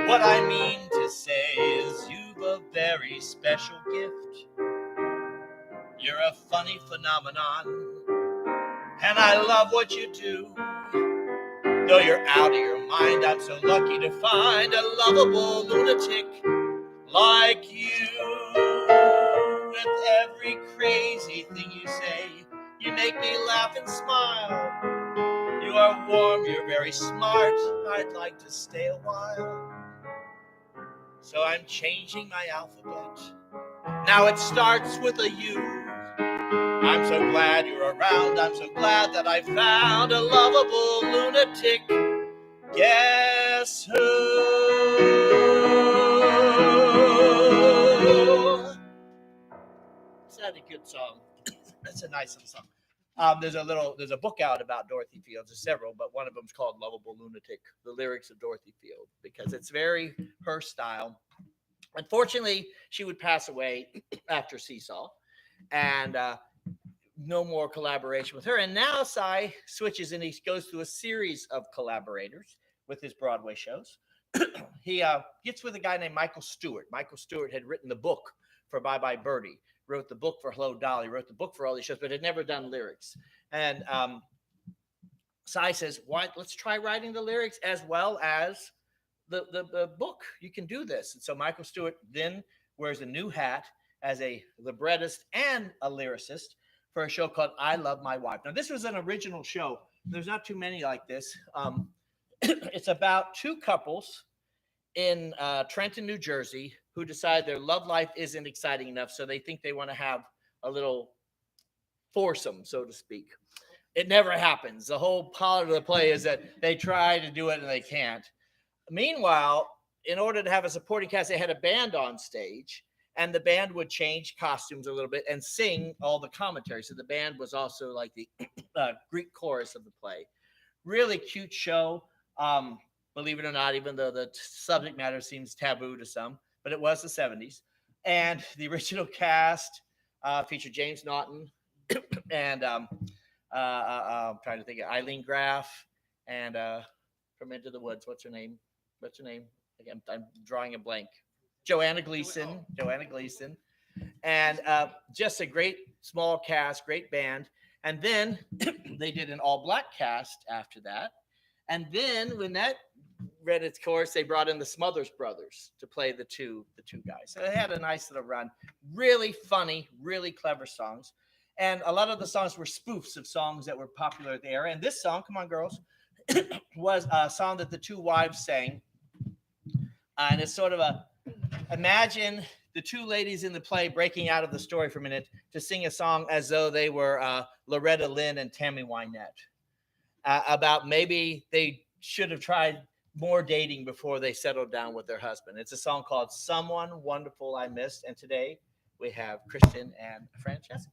What I mean to say is you've a very special gift. You're a funny phenomenon, and I love what you do. Though you're out of your mind, I'm so lucky to find a lovable lunatic like you. With every crazy thing you say, you make me laugh and smile. You are warm, you're very smart, I'd like to stay a while. So I'm changing my alphabet. Now it starts with a U. I'm so glad you're around. I'm so glad that I found a lovable lunatic. Guess who? Is that a good song? That's a nice little song. There's a book out about Dorothy Field. There's several, but one of them is called Loveable Lunatic, the lyrics of Dorothy Field, because it's very her style. Unfortunately, she would pass away after Seesaw, and no more collaboration with her. And now Cy switches and he goes through a series of collaborators with his Broadway shows. He gets with a guy named Michael Stewart. Michael Stewart had written the book for Bye Bye Birdie, wrote the book for Hello Dolly, wrote the book for all these shows, but had never done lyrics. And Cy says, "Why? Let's try writing the lyrics as well as the book. You can do this." And so Michael Stewart then wears a new hat as a librettist and a lyricist for a show called I Love My Wife. Now, this was an original show. There's not too many like this. It's about two couples in Trenton, New Jersey, who decide their love life isn't exciting enough, so they think they want to have a little foursome, so to speak. It never happens. The whole part of the play is that they try to do it and they can't. Meanwhile, in order to have a supporting cast, they had a band on stage, and the band would change costumes a little bit and sing all the commentary. So the band was also like the Greek chorus of the play. Really cute show. Believe it or not, even though the subject matter seems taboo to some, but it was the 70s. And the original cast featured James Naughton and I'm trying to think of Eileen Graff and from Into the Woods. What's her name? Again, I'm drawing a blank. Joanna Gleason. And just a great small cast, great band. And then they did an all-black cast after that. And then when that read its course, they brought in the Smothers Brothers to play the two guys. So they had a nice little run. Really funny, really clever songs. And a lot of the songs were spoofs of songs that were popular at the era. And this song, Come On Girls, was a song that the two wives sang. And it's sort of imagine the two ladies in the play breaking out of the story for a minute to sing a song as though they were Loretta Lynn and Tammy Wynette. About maybe they should have tried more dating before they settled down with their husband. It's a song called Someone Wonderful I Missed. And today we have Kristen and Francesca.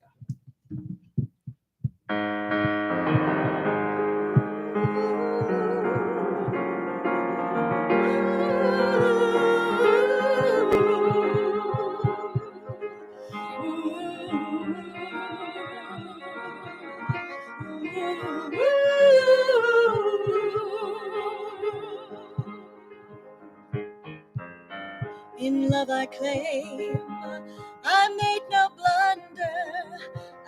In love I claim I made no blunder.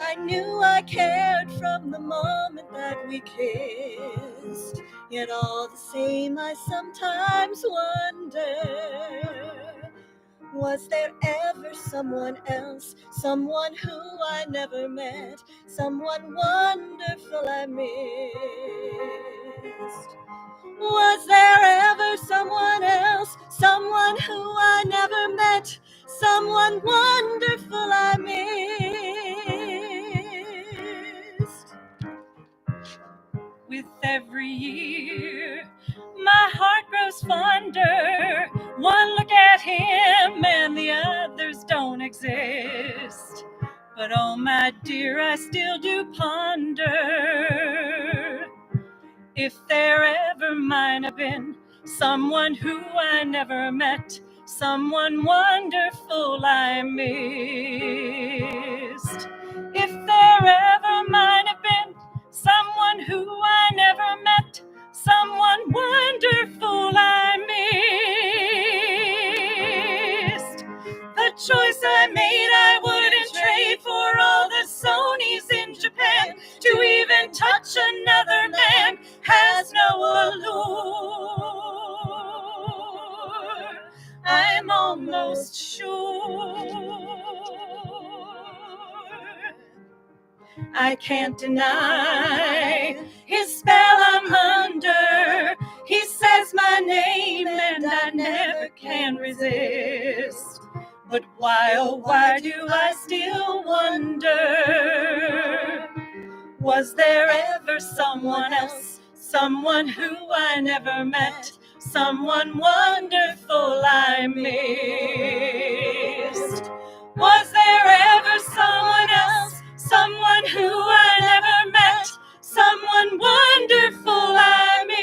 I knew I cared from the moment that we kissed. Yet all the same I sometimes wonder Was there ever someone else, someone who I never met, someone wonderful I missed? Was there ever someone else, someone who I never met, someone wonderful I missed? With every year, my heart grows fonder. One look at him and the others don't exist. But oh my dear, I still do ponder if there ever might have been someone who I never met, someone wonderful I missed. If there ever might have been someone who I never met, someone wonderful I missed. The choice I made I wouldn't trade for all the Sonys in Japan. To even touch another man has no allure. I'm almost sure. I can't deny his spell I'm under. He says my name and I never can resist. But why, oh why do I still wonder? Was there ever someone else, someone who I never met, someone wonderful I missed? Was there ever someone else, someone who I never met, someone wonderful I missed?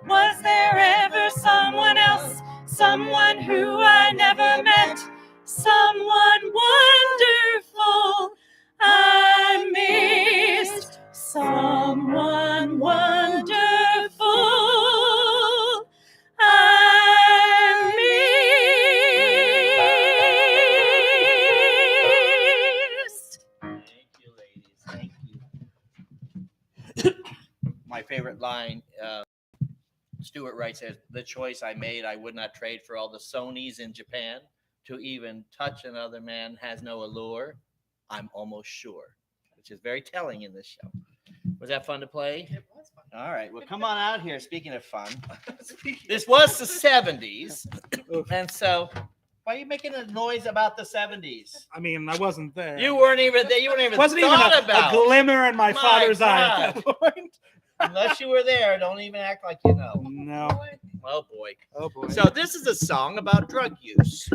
Was there ever someone else, someone who I never met, someone wonderful I missed, someone wonderful I missed. Thank you, ladies. Thank you. My favorite line, Stuart Wright says, "The choice I made, I would not trade for all the Sonys in Japan. To even touch another man has no allure. I'm almost sure," which is very telling in this show. Was that fun to play? It was fun. All right. Well, come on out here. Speaking of fun, this was the 70s. And so, why are you making a noise about the 70s? I mean, I wasn't there. You weren't even there. You weren't even wasn't even thought a about. glimmer in my My father's eye at that point. Unless you were there, don't even act like you know. No. Oh boy. Oh boy. So this is a song about drug use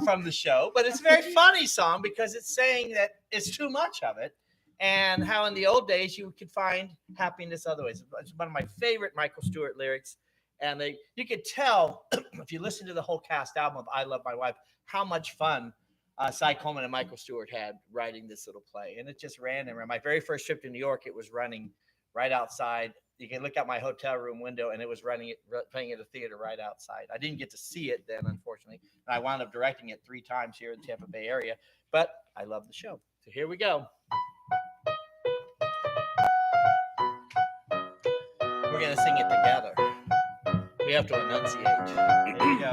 from the show, but it's a very funny song because it's saying that it's too much of it, and how in the old days you could find happiness other ways. It's one of my favorite Michael Stewart lyrics, and you could tell if you listen to the whole cast album of "I Love My Wife" how much fun Cy Coleman and Michael Stewart had writing this little play, and it just ran and ran. My very first trip to New York, it was running right outside. You can look out my hotel room window, and it was playing at a theater right outside. I didn't get to see it then, unfortunately. And I wound up directing it 3 times here in the Tampa Bay area, but I love the show. So here we go. We're going to sing it together. We have to enunciate. Here we go.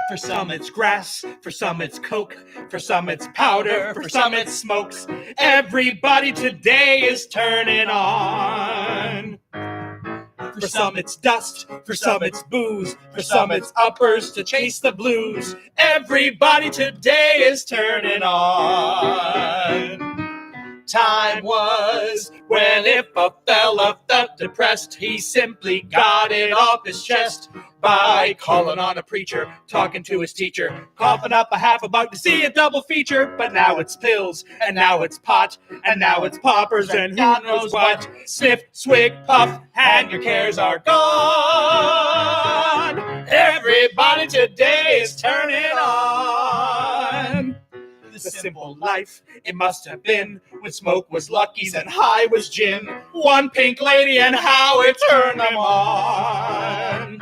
For some it's grass, for some it's coke, for some it's powder, for some it's smokes. Everybody today is turning on. For some it's dust, for some it's booze, for some it's uppers to chase the blues. Everybody today is turning on. Time was when if a fella felt depressed, he simply got it off his chest by calling on a preacher, talking to his teacher, coughing up a half a buck to see a double feature. But now it's pills, and now it's pot, and now it's poppers, and who knows what. Sniff, swig, puff, and your cares are gone. Everybody today is turning on. the simple life it must have been when smoke was Lucky's and high was gin. One pink lady and how it turned them on.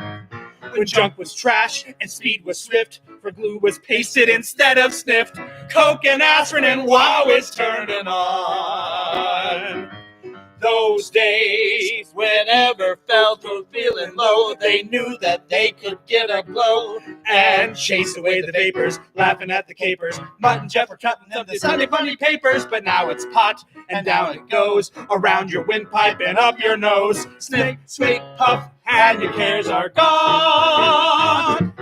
When junk was trash and speed was swift, for glue was pasted instead of sniffed. Coke and aspirin and wow, it's turning on. Those days, whenever felt or feeling low, they knew that they could get a blow and chase away the vapors, laughing at the capers. Mutt and Jeff were cutting them the Sunday funny papers, but now it's pot and down it goes around your windpipe and up your nose. Sniff, sweet puff, and your cares are gone.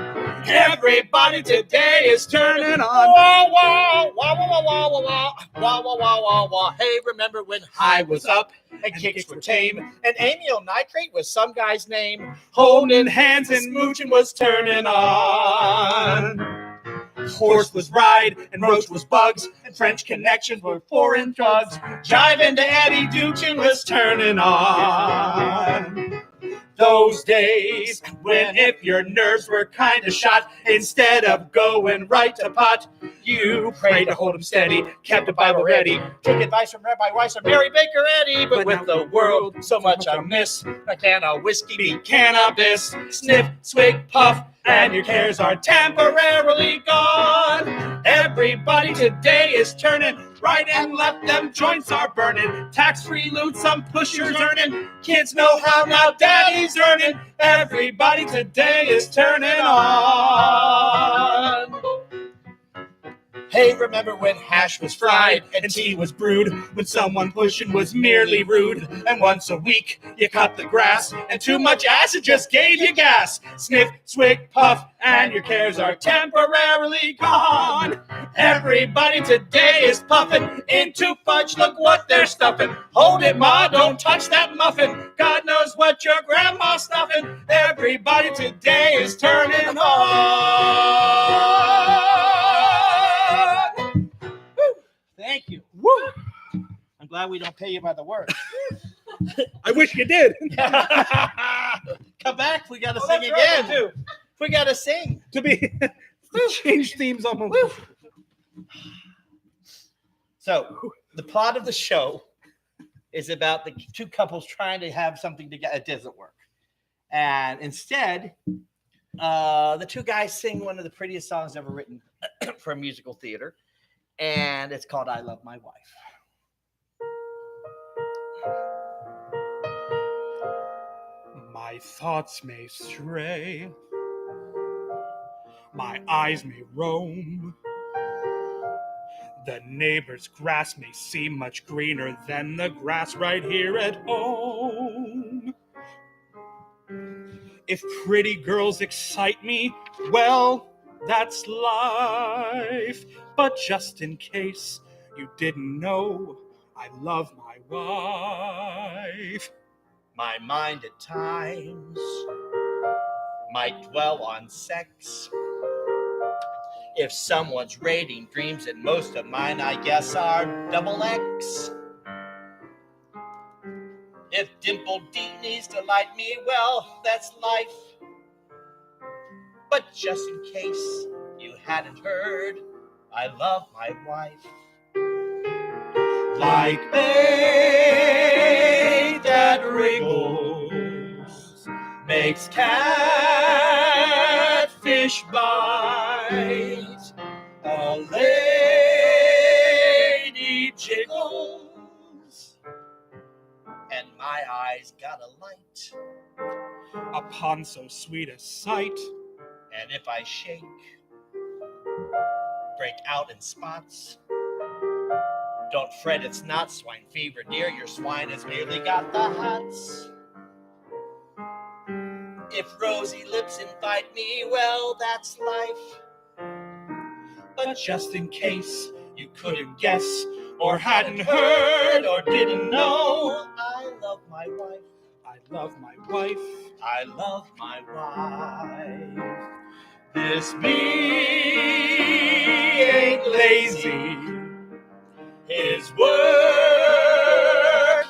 Everybody today is turning on. Wah, wah, wah, wah, wah, wah, wah, wah, wah, wah, wah, wah. Hey, remember when High was up and kicks were tame, and amyl nitrate was some guy's name. holding hands and mooching was turning on. Horse was ride and roach was bugs, and French connections were foreign drugs. Jiving to Eddie Duchin was turning on. Those days when if your nerves were kind of shot, instead of going right to pot, you prayed to hold them steady, kept a Bible ready, Took advice from Rabbi Weiss and Mary Baker Eddy, but with the world so much amiss, a can of whiskey be cannabis, sniff, swig, puff, and your cares are temporarily gone. Everybody today is turning right and left, them joints are burning. Tax-free loot, some pushers earning. Kids know how now, daddy's earning. Everybody today is turning on. Hey, remember when hash was fried And tea was brewed when someone pushing was merely rude. And once a week you cut the grass, and too much acid just gave you gas. Sniff, swig, puff, and your cares are temporarily gone. Everybody today is puffing into fudge. Look what they're stuffing. Hold it, Ma, don't touch that muffin. God knows what your grandma's stuffing. Everybody today is turning on. Thank you. Woo! I'm glad we don't pay you by the word. I wish you did. Come back, we gotta sing again. Too. We gotta sing. To be to change themes almost. So the plot of the show is about the two couples trying to have something together. It doesn't work. And instead, the two guys sing one of the prettiest songs ever written for musical theater. And it's called I Love My Wife. My thoughts may stray, my eyes may roam. The neighbor's grass may seem much greener than the grass right here at home. If pretty girls excite me, well, that's life. But just in case you didn't know, I love my wife. My mind at times might dwell on sex. If someone's rating dreams, and most of mine, I guess, are double X. If dimpled Deanies delight me, well, that's life. But just in case you hadn't heard, I love my wife. Like bait that wriggles, makes catfish bite. A lady jiggles, And my eyes got a light. upon so sweet a sight. And if I shake, break out in spots, don't fret, it's not swine fever, dear. Your swine has merely got the hots. If rosy lips invite me, well, that's life. But just in case you couldn't guess, or hadn't heard, or didn't know, I love my wife. I love my wife. I love my wife. This bee ain't lazy. His work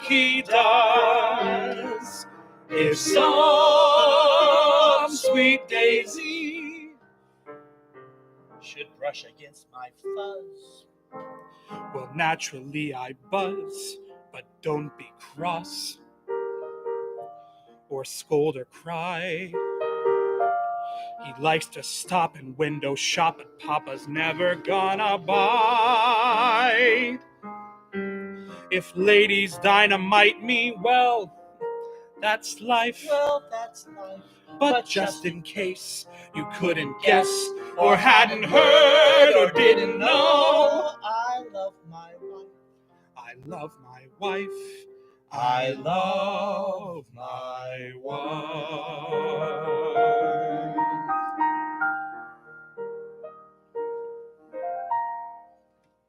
he does. If some sweet daisy Should brush against my fuzz, Well, naturally I buzz, but don't be cross or scold or cry. He likes to stop and window shop, but Papa's never gonna buy. If ladies dynamite me, well, that's life. Well, that's life. But just in case you couldn't guess or hadn't heard or didn't know, I love my wife. I love my wife. I love my wife.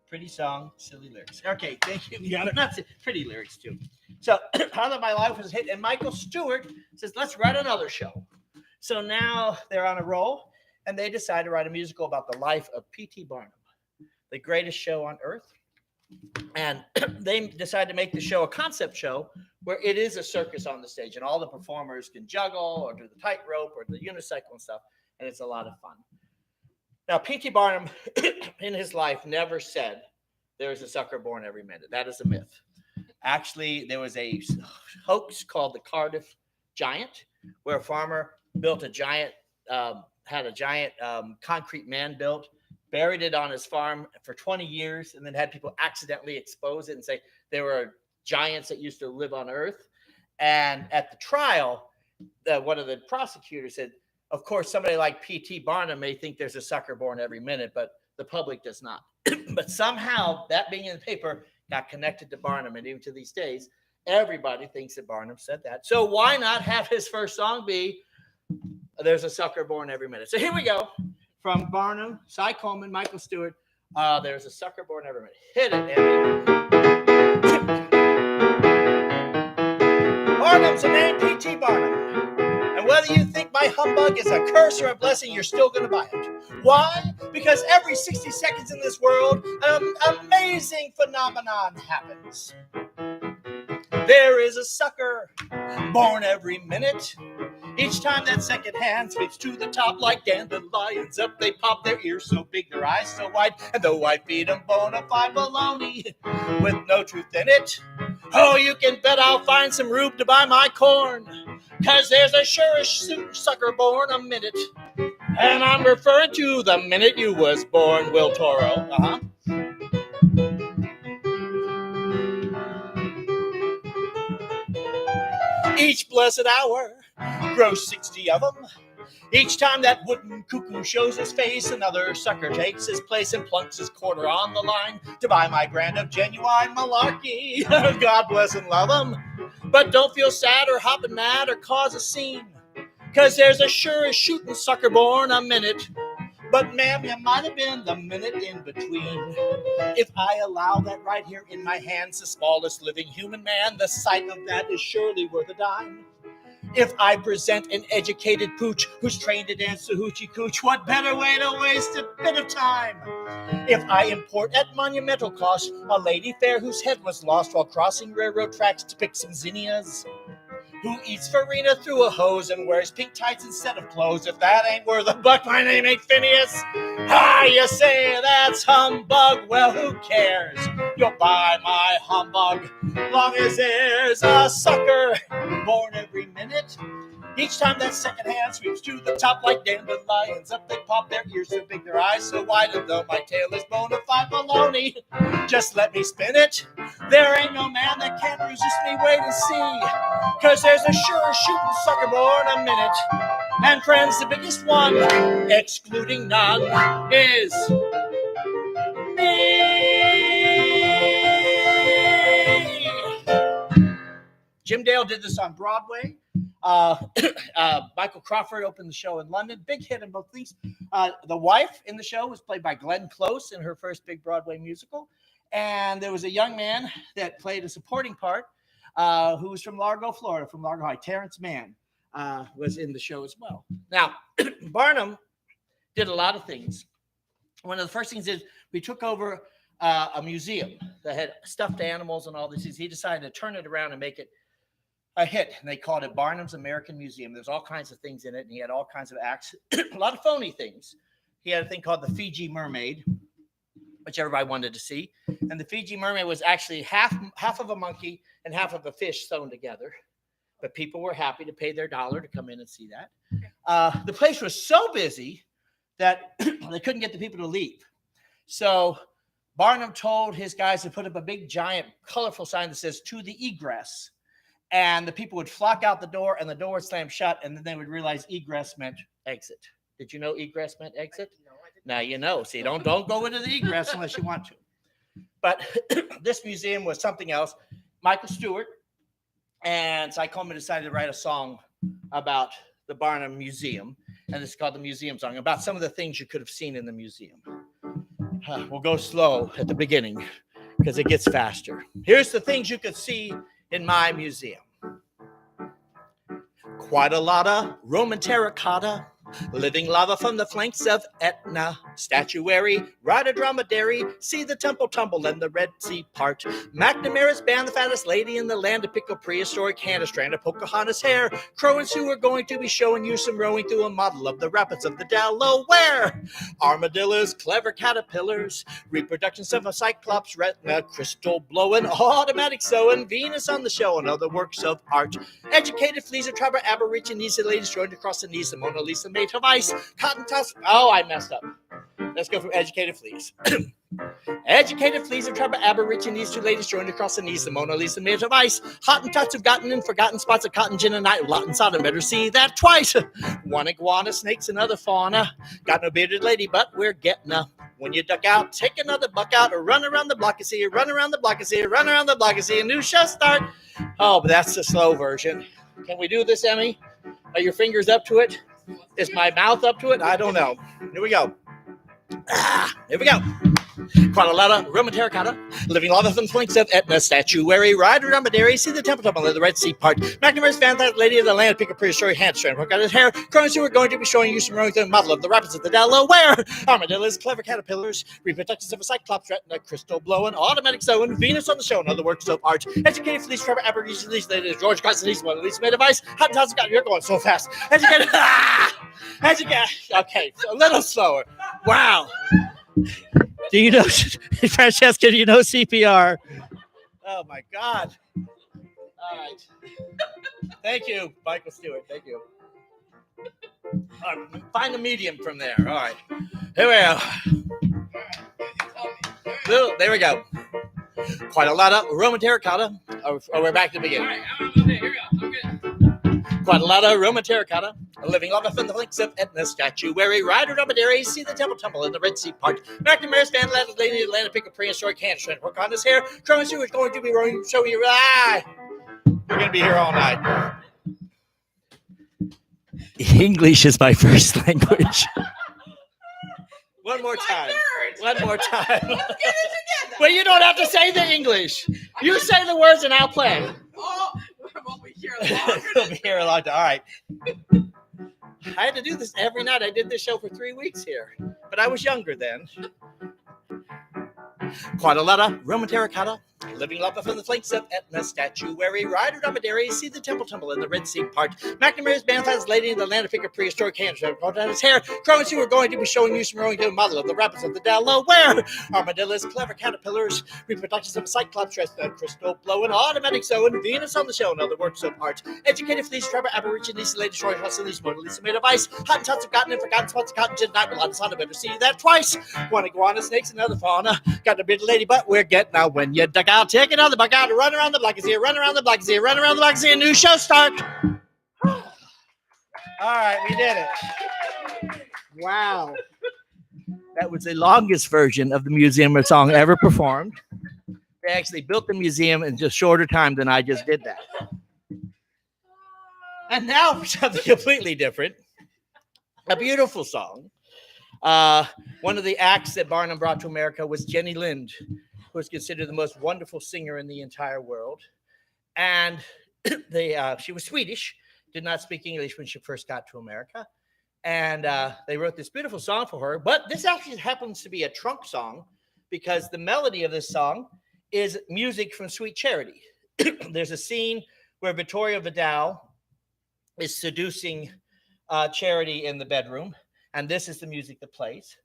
Pretty song, silly lyrics. Okay, thank you. You got it? Not pretty lyrics too. So, I Love My Life was a hit, and Michael Stewart says, "Let's write another show." So now they're on a roll, and they decide to write a musical about the life of P.T. Barnum, the greatest show on earth. And they decide to make the show a concept show where it is a circus on the stage, and all the performers can juggle or do the tightrope or the unicycle and stuff, and it's a lot of fun. Now, P.T. Barnum, in his life, never said there is a sucker born every minute. That is a myth. Actually, there was a hoax called the Cardiff Giant, where a farmer built a giant, had a giant concrete man built, buried it on his farm for 20 years, and then had people accidentally expose it and say there were giants that used to live on Earth. And at the trial, one of the prosecutors said, of course, somebody like P.T. Barnum may think there's a sucker born every minute, but the public does not. But somehow, that being in the paper got connected to Barnum, and even to these days, everybody thinks that Barnum said that. So why not have his first song be "There's a Sucker Born Every Minute"? So here we go, from Barnum, Cy Coleman, Michael Stewart. "There's a Sucker Born Every Minute." Hit it, Emmy. Barnum's a name, P.T. Barnum. And whether you think my humbug is a curse or a blessing, you're still going to buy it. Why? Because every 60 seconds in this world, an amazing phenomenon happens. There is a sucker born every minute. Each time that second hand sweeps to the top like dandelions, up they pop, their ears so big, their eyes so wide, and though I feed them bona fide baloney with no truth in it, oh, you can bet I'll find some rube to buy my corn, 'cause there's a sure-ish sucker born a minute, and I'm referring to the minute you was born, Will Toro. Each blessed hour grows 60 of them. Each time that wooden cuckoo shows his face, another sucker takes his place and plunks his quarter on the line to buy my brand of genuine malarkey. God bless and love him. But don't feel sad or hopping mad or cause a scene, 'cause there's a sure-ish shooting sucker born a minute. But ma'am, you might have been the minute in between. If I allow that right here in my hands, the smallest living human man, the sight of that is surely worth a dime. If I present an educated pooch who's trained to dance the hoochie cooch, what better way to waste a bit of time? If I import at monumental cost a lady fair whose head was lost while crossing railroad tracks to pick some zinnias, who eats farina through a hose and wears pink tights instead of clothes, if that ain't worth a buck, my name ain't Phineas. You say that's humbug, well, who cares? You'll buy my humbug, long as there's a sucker born every minute. Each time that second hand sweeps to the top like dandelions, up they pop, their ears so big, their eyes so wide, and though my tail is bona fide baloney, just let me spin it. There ain't no man that can't resist me, wait and see, 'cause there's a sure shooting sucker born a minute. And friends, the biggest one, excluding none, is me. Jim Dale did this on Broadway. Michael Crawford opened the show in London. Big hit in both these. The wife in the show was played by Glenn Close in her first big Broadway musical. And there was a young man that played a supporting part who was from Largo, Florida, from Largo High. Terrence Mann was in the show as well. Now, Barnum did a lot of things. One of the first things is we took over a museum that had stuffed animals and all these things. He decided to turn it around and make it a hit, and they called it Barnum's American Museum. There's all kinds of things in it, and he had all kinds of acts, a lot of phony things. He had a thing called the Fiji Mermaid, which everybody wanted to see. And the Fiji mermaid was actually half of a monkey and half of a fish sewn together. But people were happy to pay their $1 to come in and see that. The place was so busy that they couldn't get the people to leave. So Barnum told his guys to put up a big, giant, colorful sign that says, "To the egress." And the people would flock out the door, and the door would slam shut, and then they would realize egress meant exit. Did you know egress meant exit? No, I didn't. Now you know. See, don't go into the egress unless you want to. But this museum was something else. Michael Stewart and Cy Coleman decided to write a song about the Barnum Museum, and it's called the Museum Song, about some of the things you could have seen in the museum. We'll go slow at the beginning because it gets faster. Here's the things you could see in my museum. Quite a lot of Roman terracotta, living lava from the flanks of Etna, statuary, ride a dromedary, see the temple tumble and the Red Sea part. McNamara's band, the fattest lady in the land, to pick a prehistoric hand, a strand of Pocahontas hair. Crowans who are going to be showing you some rowing through a model of the rapids of the Delaware. Armadillos, clever caterpillars, reproductions of a cyclops retina, crystal blowing, automatic sewing, Venus on the show, and other works of art. Educated fleas of tribe aborigines, the ladies joined across the knees, the Mona Lisa made of ice, cotton toss. Oh, I messed up. Let's go from educated fleas. Educated fleas of tribe aborigines, two ladies joined across the knees, the Mona Lisa made of ice, Hottentots who've gotten in forgotten spots of cotton gin and night, lot and sodom, better see that twice. One iguana, snakes, and other fauna. Got no bearded lady, but we're getting a. When you duck out, take another buck out, or run around the block and see, run around the block and see, run around the block and see a new show start. Oh, but that's the slow version. Can we do this, Emmy? Are your fingers up to it? Is my mouth up to it? I don't know. Here we go. Here we go. Quite a lot of Roman terracotta, living lava from the flanks of Etna, statuary, ride a dromedary, see the temple tumble and the Red Sea part. McNamara's band, that lady of the land, pick a prehistoric hand strand, work out his hair. Crowans who are going to be showing you some rowing through the model of the rapids of the Delaware. Armadillos, clever caterpillars, reproductions of a cyclops retina, crystal blowing, automatic sewing, Venus on the show, and other works of art. Educated fleas, trevor aborigines, ladies, George Constantine, one at least made of ice. Hottentots, you're going so fast. Educated, okay, a little slower. Wow. Do you know, Francesca, do you know CPR? Oh, my God. All right. Thank you, Michael Stewart. Thank you. All right, find a medium from there. All right. Here we go. There we go. Quite a lot of Roman terracotta. Oh, we're back to the beginning. All right, I'm okay. Here we go. I'm good. Quite a lot of Roman terracotta, living lava from the flanks of Etna, statuary, ride a dromedary, see the temple tumble and the Red Sea part. McNamara's band, that lady in the land, pick a prehistoric hand strand, work on his hair. Crowans who is going to be rowing, show you. We're going to be here all night. English is my first language. One more time. One more time. Let's get it together. Well, you don't have to say the English. You say the words and I'll play. Oh, we'll be here longer. We'll be here a long time. All right. I had to do this every night. I did this show for 3 weeks here, but I was younger then. Quite a lot of Roman terracotta, living lava from the flanks of Etna, statuary, ride a dromedary, see the temple tumble and the Red Sea part. McNamara's band, that lady in the land, pick a prehistoric hand strand, work on his hair. Crowans who are going to be showing you some rowing through a model of the rapids of the Delaware. Armadillos, clever caterpillars, reproductions of a cyclops retina, crystal blowing, automatic sewing, Venus on the show, and other works of art. Educated fleas, trevor aborigines, ladies, George Constantine, Mona Lisa made of ice. Hottentots have gotten in forgotten spots of cotton gin, night, a lot of sodom, better see that twice. One iguana, snakes, and other fauna. Got a bearded lady, but we're getting out. When you duck out, take another buck out, run around the block is here, run around the block is here, run around the block is here, new show start. All right, we did it. Wow. That was the longest version of the museum song ever performed. They actually built the museum in just shorter time than I just did that. And now for something completely different. A beautiful song. One of the acts that Barnum brought to America was Jenny Lind, who was considered the most wonderful singer in the entire world. And she was Swedish, did not speak English when she first got to America. And they wrote this beautiful song for her. But this actually happens to be a trunk song because the melody of this song is music from Sweet Charity. There's a scene where Victoria Vidal is seducing Charity in the bedroom. And this is the music that plays.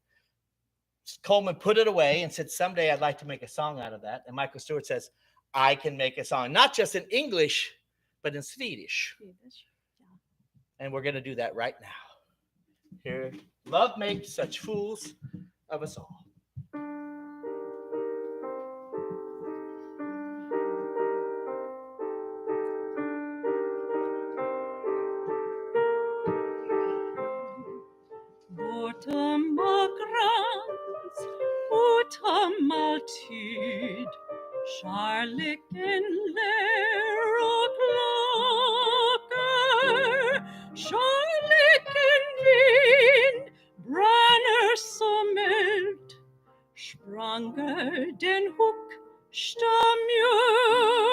Coleman put it away and said, someday I'd like to make a song out of that. And Michael Stewart says, I can make a song, not just in English, but in Swedish. And we're going to do that right now. Here, love makes such fools of us all. Bortom och krans, utom alltid, kärleken lär och lockar, kärleken vind bränner som eld, spranger den högsta mjöd.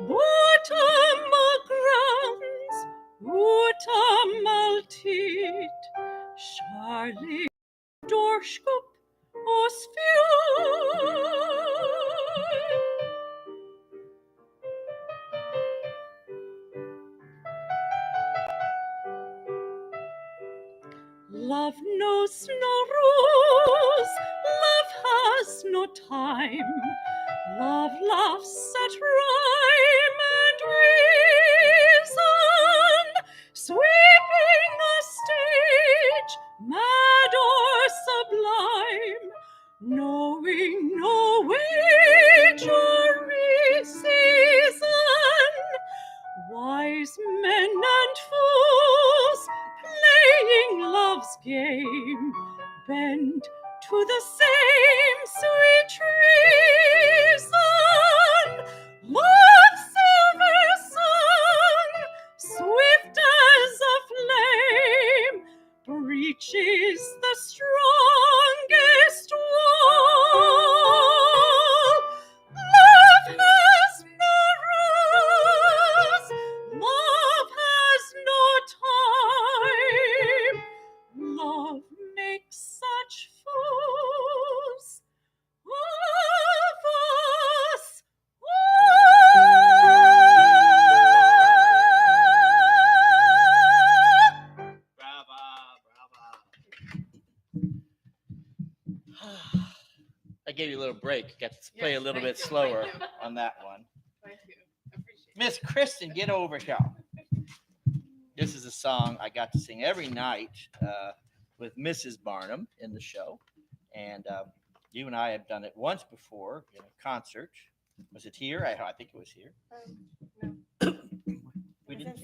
Bortom och krans, utom alltid, kärlek, dårskap och spjör. Love knows no rules, love has no time. Love laughs at rhyme and reason, sweeping a stage, mad or sublime, knowing no age or season. Wise men and fools playing love's game bend to the same sweet treason. Love's silver sun, swift as a flame, breaches the strongest wall. Love has no rules, love has no time. Love makes such fools of us Brava, brava. I gave you a little break. Got to play Yes, a little thank bit you, slower thank you. on that one. Thank you. I appreciate it. Miss Kristen, get over here. This is a song I got to sing every night with Mrs. Barnum in the show. And you and I have done it once before in a concert. Was it here? I think it was here. We didn't.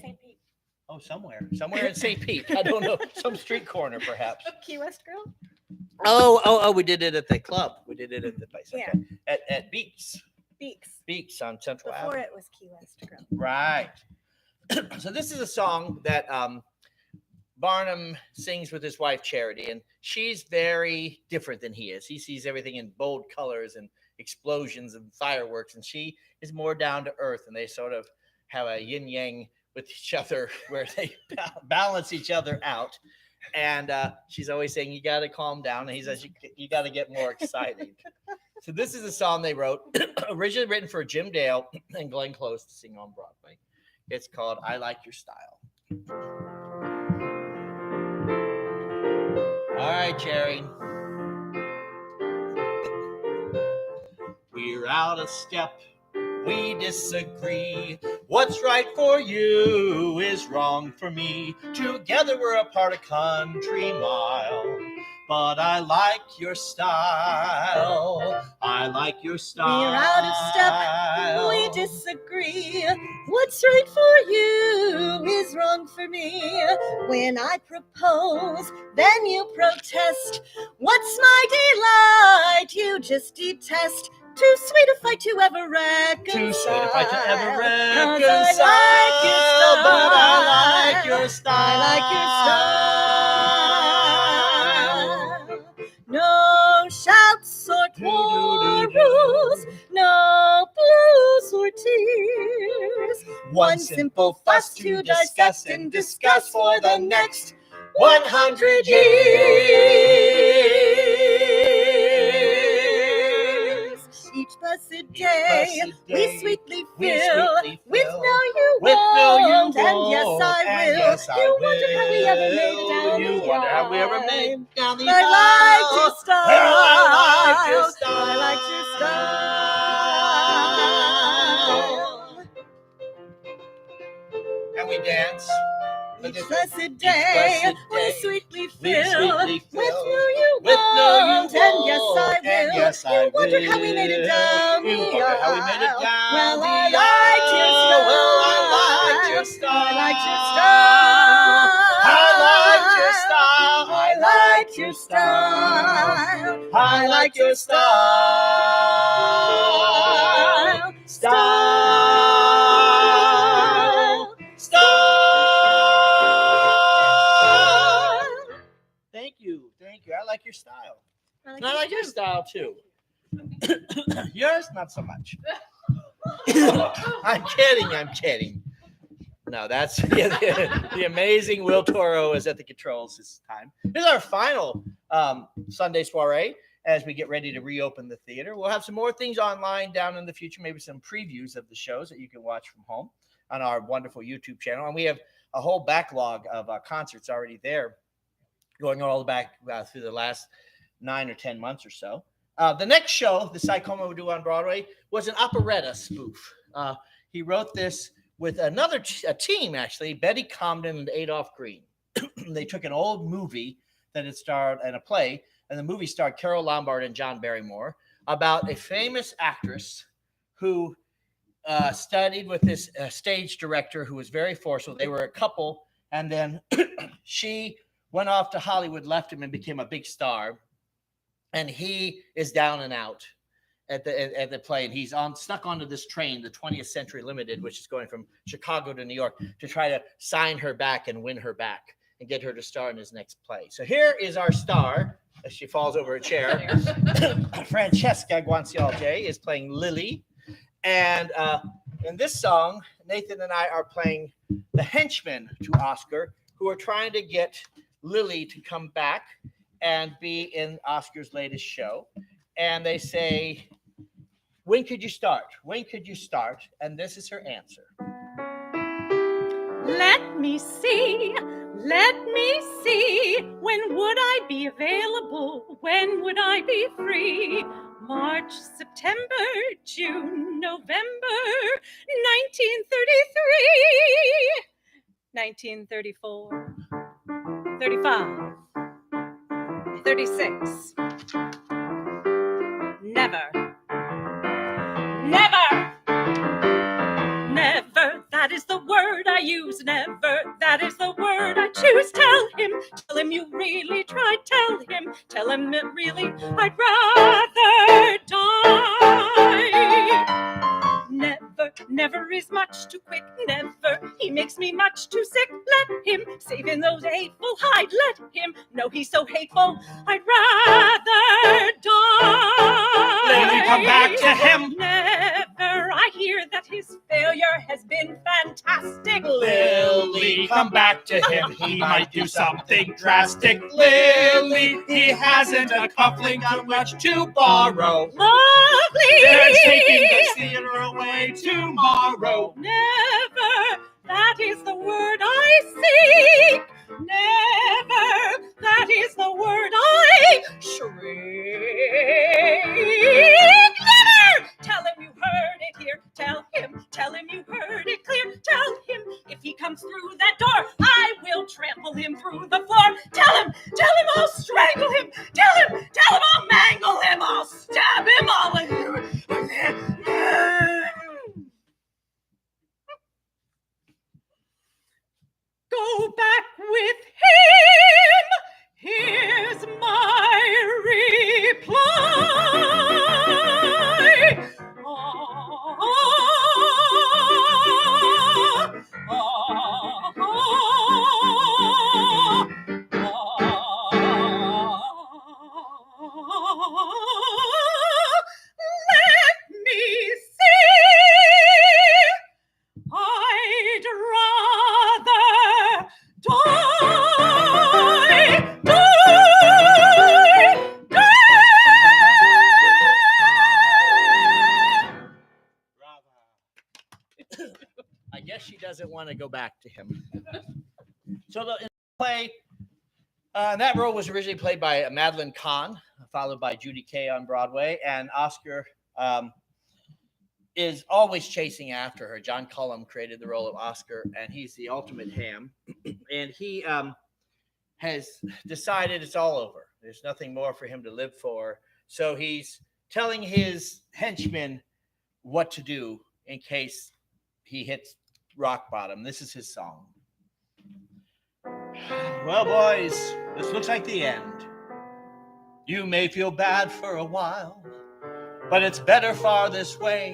Oh, somewhere in St. Pete. I don't know, some street corner perhaps. Key West Grill? Oh, we did it at the club. We did it at the place. Yeah. Okay. At Beaks Beeks. on Central Before Avenue. it was Key West Grill. Right. So this is a song that Barnum sings with his wife Charity, and she's very different than he is. He sees everything in bold colors and explosions and fireworks, and she is more down to earth, and they sort of have a yin yang with each other where they balance each other out. And she's always saying, you got to calm down. And he says, you got to get more excited. So this is a song they wrote, originally written for Jim Dale and Glenn Close to sing on Broadway. It's called I Like Your Style. All right, Jerry. We're out of step. We disagree. What's right for you is wrong for me. Together we're a part of country mile. But I like your style. I like your style. We're out of step. We disagree. What's right for you is wrong for me. When I propose, then you protest. What's my delight? You just detest. Too sweet a fight to ever reconcile. Too sweet a fight to ever 'Cause reconcile. But I like your style. I like your style. No shouts or quarrels, no blues or tears. One simple fuss to discuss and discuss for the next 100 years. Each blessed day, blessed we day, sweetly we fill sweetly with fill no you with no you won't, and yes I and will. yes, I You wonder how we ever made it will. down You the wonder how we ever made aisle. it down the I like your aisle. style. Well, I like your style. I like your style. And we dance. Each Each blessed blessed day, we day, sweetly we fill sweetly with fill no you with no you won't, and yes I won't, will. and yes, I You wondered how we made it down You the wonder how we made it aisle. down Well, the I liked your aisle. style. Well, I liked your style. I liked your style. I liked your style. I liked your style. I like your style. Thank you. Thank you. I like your style. And I like your style too. Yours, not so much. I'm kidding. No, that's the amazing Will Toro is at the controls this time. This is our final Sunday soiree as we get ready to reopen the theater. We'll have some more things online down in the future, maybe some previews of the shows that you can watch from home on our wonderful YouTube channel. And we have a whole backlog of concerts already there going all the back through the last 9 or 10 months or so. The next show, the Coleman would do on Broadway, was an operetta spoof. He wrote this with another a team, actually, Betty Comden and Adolph Green. They took an old movie that had starred in a play, and the movie starred Carol Lombard and John Barrymore, about a famous actress who studied with this stage director who was very forceful. They were a couple, and then she went off to Hollywood, left him, and became a big star. And he is down and out at the play, and he's stuck onto this train, the 20th Century Limited, which is going from Chicago to New York, to try to sign her back and win her back and get her to star in his next play. So here is our star, as she falls over a chair. Francesca Guanciale is playing Lily, and in this song, Nathan and I are playing the henchmen to Oscar, who are trying to get Lily to come back and be in Oscar's latest show. And they say, when could you start? When could you start? And this is her answer. Let me see, when would I be available? When would I be free? March, September, June, November, 1933, 1934, 35, 36. Never. That is the word I use. Never. That is the word I choose. Tell him you really tried. Tell him that really I'd rather die. Never is much too quick. Never. He makes me much too sick. Let him save in those hateful hide. Let him know he's so hateful. I'd rather die. Lily, come back to him. Never. I hear that his failure has been fantastic. Lily, come back to him. He might do something drastic. Lily, he hasn't a cufflink on which to borrow. Lovely. They're taking the theater away tomorrow. Never, that is the word I seek. Never, that is the word I shriek. Never! Tell him you heard it here. Tell him you heard it clear. Tell him if he comes through that door, I will trample him through the floor. Tell him I'll strangle him. Tell him I'll mangle him. I'll stab him all in. Go back with him. Here's my reply. Let me to him. So the play, that role was originally played by Madeline Kahn, followed by Judy Kay on Broadway, and Oscar is always chasing after her. John Cullum created the role of Oscar, and he's the ultimate ham. And he has decided it's all over. There's nothing more for him to live for. So he's telling his henchmen what to do in case he hits rock bottom. This is his song. Well, boys, this looks like the end. You may feel bad for a while, but it's better far this way,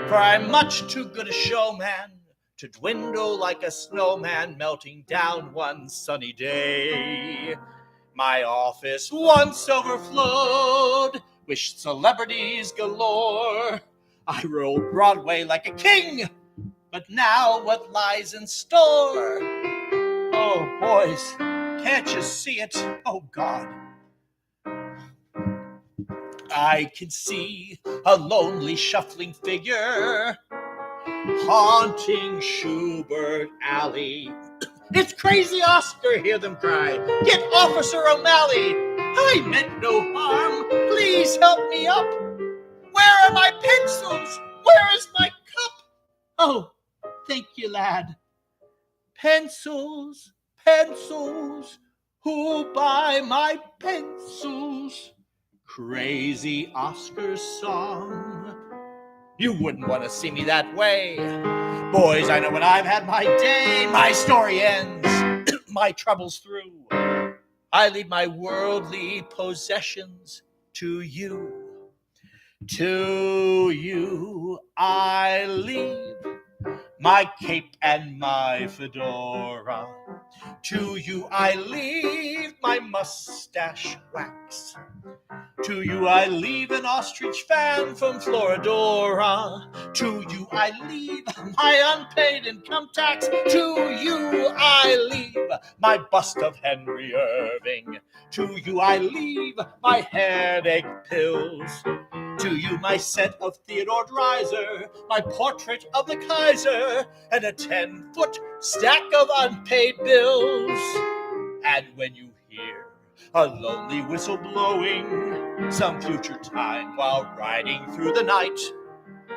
for I'm much too good a showman to dwindle like a snowman melting down one sunny day. My office once overflowed with celebrities galore. I ruled Broadway like a king, but now what lies in store? Oh, boys, can't you see it? Oh, God. I can see a lonely shuffling figure haunting Schubert Alley. It's crazy Oscar, hear them cry. Get Officer O'Malley. I meant no harm. Please help me up. Where are my pencils? Where is my cup? Oh, thank you, lad. Pencils, pencils. Who'll buy my pencils? Crazy Oscar's song. You wouldn't want to see me that way. Boys, I know when I've had my day, my story ends, my troubles through. I leave my worldly possessions to you. To you I leave my cape and my fedora. To you I leave my mustache wax. To you I leave an ostrich fan from Floridora. To you I leave my unpaid income tax. To you I leave my bust of Henry Irving. To you I leave my headache pills. To you my set of Theodore Dreiser, my portrait of the Kaiser, and a 10-foot stack of unpaid bills. And when you hear a lonely whistle blowing some future time while riding through the night,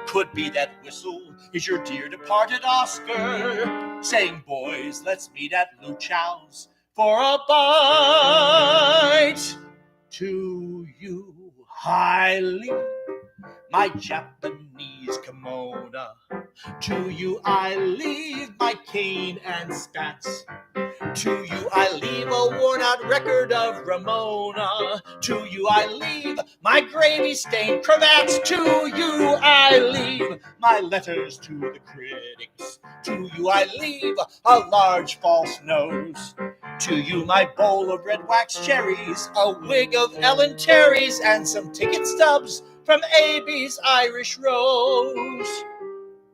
could be that whistle is your dear departed Oscar saying, boys, let's meet at Lou Chow's for a bite. To you I leave my Japanese kimono. To you I leave my cane and spats. To you I leave a worn-out record of Ramona. To you I leave my gravy-stained cravats. To you I leave my letters to the critics. To you I leave a large false nose. To you my bowl of red wax cherries, a wig of Ellen Terry's, and some ticket stubs from A.B.'s Irish Rose.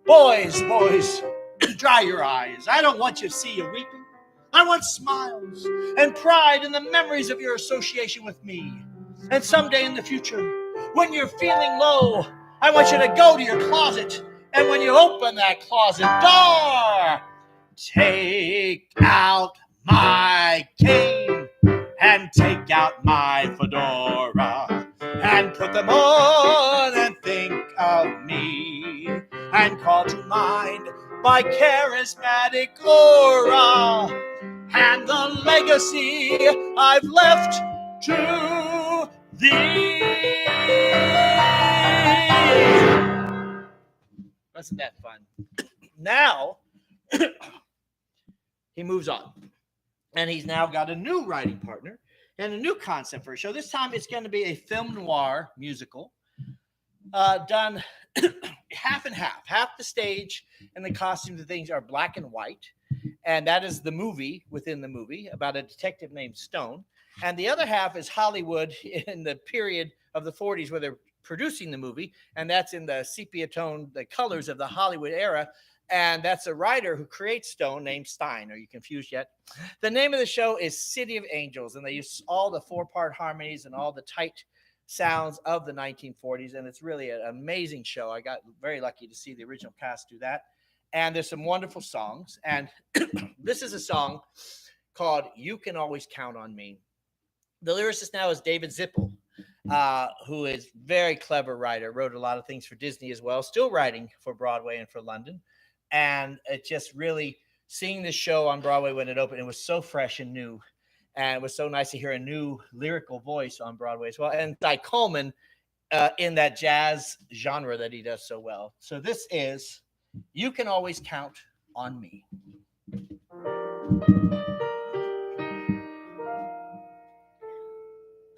Boys, boys, dry your eyes. I don't want you to see you weeping. I want smiles and pride in the memories of your association with me. And someday in the future, when you're feeling low, I want you to go to your closet, and when you open that closet door, take out my cane and take out my fedora and put them on and think of me and call to mind my charismatic aura and the legacy I've left to thee. Wasn't that fun? Now, he moves on. And he's now got a new writing partner and a new concept for a show. This time it's going to be a film noir musical done half and half. Half the stage and the costumes and things are black and white. And that is the movie within the movie about a detective named Stone. And the other half is Hollywood in the period of the 40s where they're producing the movie. And that's in the sepia tone, the colors of the Hollywood era. And that's a writer who creates Stone named Stein. Are you confused yet? The name of the show is City of Angels, and they use all the 4-part harmonies and all the tight sounds of the 1940s, and it's really an amazing show. I got very lucky to see the original cast do that. And there's some wonderful songs. And this is a song called You Can Always Count on Me. The lyricist now is David Zippel, who is a very clever writer, wrote a lot of things for Disney as well, still writing for Broadway and for London. And it just really, seeing this show on Broadway when it opened, it was so fresh and new. And it was so nice to hear a new lyrical voice on Broadway as well. And by Coleman in that jazz genre that he does so well. So this is You Can Always Count on Me.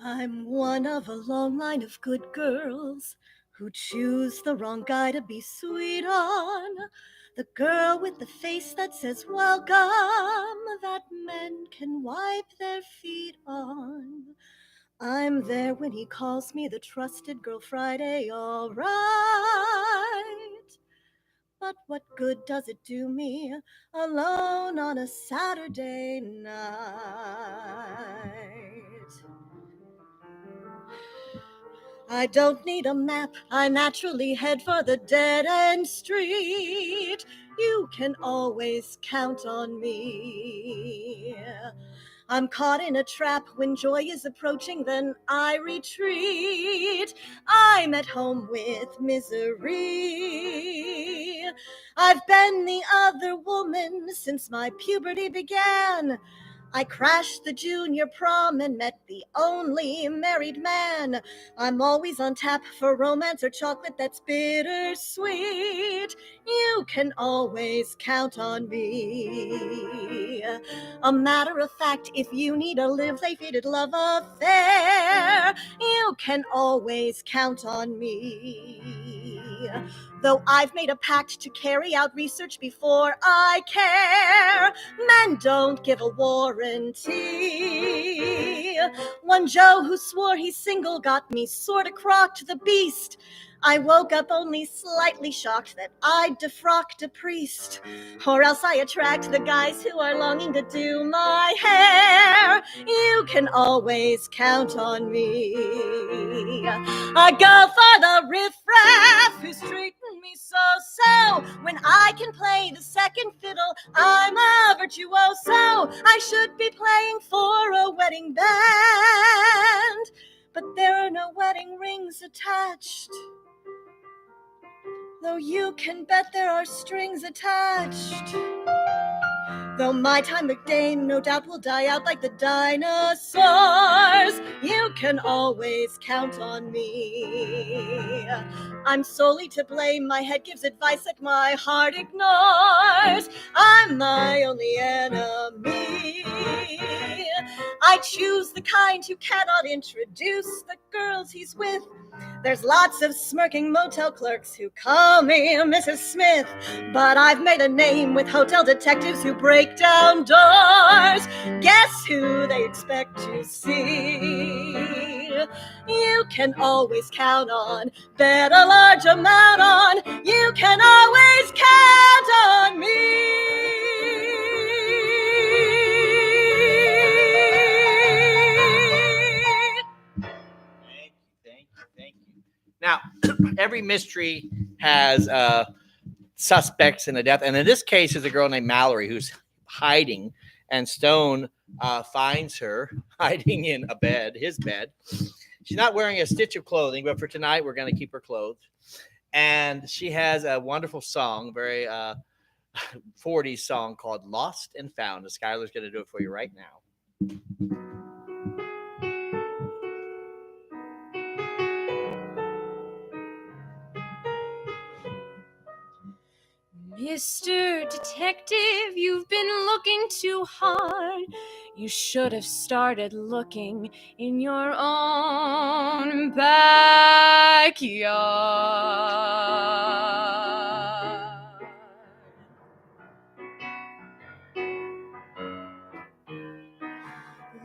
I'm one of a long line of good girls who choose the wrong guy to be sweet on. The girl with the face that says welcome, that men can wipe their feet on. I'm there when he calls me the trusted girl Friday, all right. But what good does it do me alone on a Saturday night? I don't need a map, I naturally head for the dead-end street. You can always count on me. I'm caught in a trap. When joy is approaching, then I retreat. I'm at home with misery. I've been the other woman since my puberty began. I crashed the junior prom and met the only married man. I'm always on tap for romance or chocolate that's bittersweet. You can always count on me. A matter of fact, if you need a live-they-faded love affair, you can always count on me. Though I've made a pact to carry out research before I care, men don't give a warranty. One Joe who swore he's single got me sorta crocked the beast. I woke up only slightly shocked that I'd defrocked a priest. Or else I attract the guys who are longing to do my hair. You can always count on me. I go for the riffraff who's treating me so. When I can play the second fiddle, I'm a virtuoso. I should be playing for a wedding band, but there are no wedding rings attached. Though you can bet there are strings attached. Though my time McDame no doubt will die out like the dinosaurs, you can always count on me. I'm solely to blame. My head gives advice that my heart ignores. I'm my only enemy. I choose the kind who cannot introduce the girls he's with. There's lots of smirking motel clerks who call me Mrs. Smith, but I've made a name with hotel detectives who break down doors. Guess who they expect to see? You can always count on, bet a large amount on. You can always count on me. Now, every mystery has suspects in a death. And in this case, is a girl named Mallory who's hiding. And Stone finds her hiding in a bed, his bed. She's not wearing a stitch of clothing, but for tonight, we're going to keep her clothed. And she has a wonderful song, very 40s song called Lost and Found. And Skylar's going to do it for you right now. Mr. Detective, you've been looking too hard. You should have started looking in your own backyard.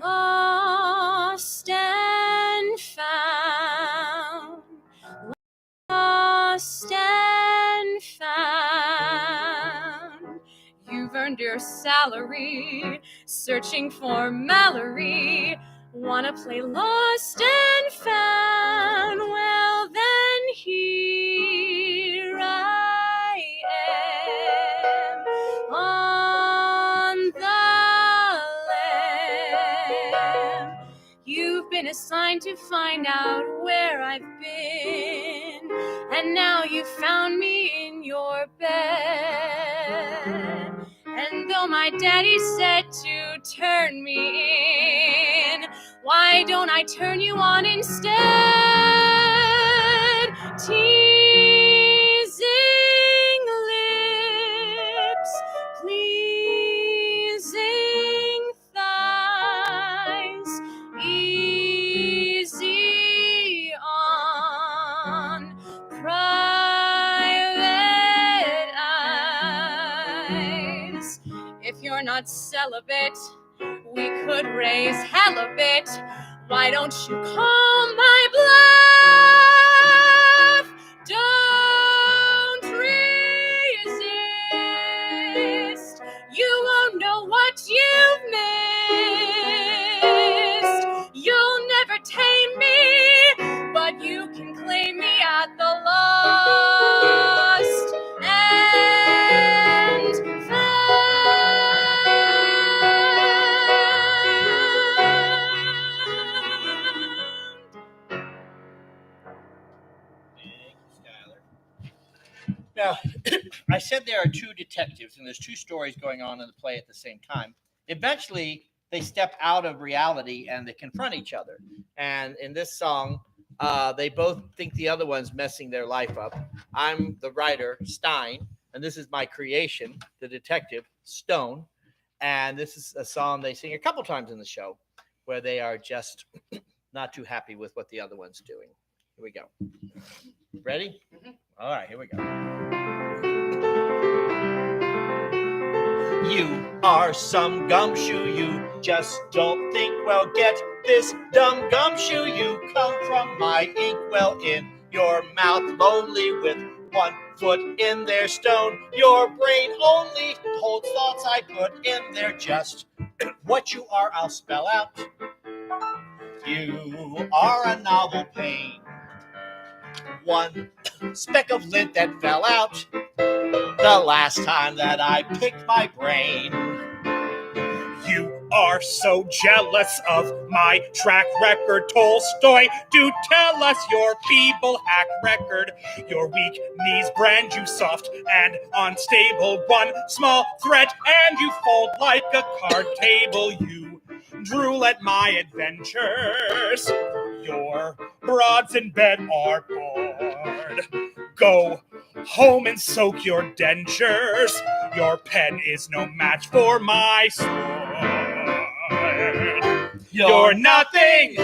Lost and found. Lost and found. You've earned your salary searching for Mallory. Wanna play lost and found? Well, then here I been assigned to find out where I've been. And now you found me in your bed. And though my daddy said to turn me in, why don't I turn you on instead? Teasing lips, pleasing thighs, easy on private eyes. If you're not celibate, we could raise hell a bit. Why don't you call my bluff? Don't resist. You won't know what you've missed. You'll never tame me, but you can claim me at the lost and Now, I said there are two detectives, and there's two stories going on in the play at the same time. Eventually, they step out of reality and they confront each other. And in this song, they both think the other one's messing their life up. I'm the writer, Stein, and this is my creation, the detective, Stone. And this is a song they sing a couple times in the show where they are just not too happy with what the other one's doing. Here we go. Ready? All right, here we go. You are some gumshoe, you just don't think, well, get this dumb gumshoe. You come from my inkwell in your mouth, lonely with 1 foot in their stone. Your brain only holds thoughts I put in there. Just what you are, I'll spell out. You are a novel pain, 1 speck of lint that fell out the last time that I picked my brain. You are so jealous of my track record, Tolstoy. Do tell us your feeble hack record. Your weak knees brand you soft and unstable. 1 small threat and you fold like a card table. You drool at my adventures. Your broads in bed are bored. Go home and soak your dentures. Your pen is no match for my sword. You're nothing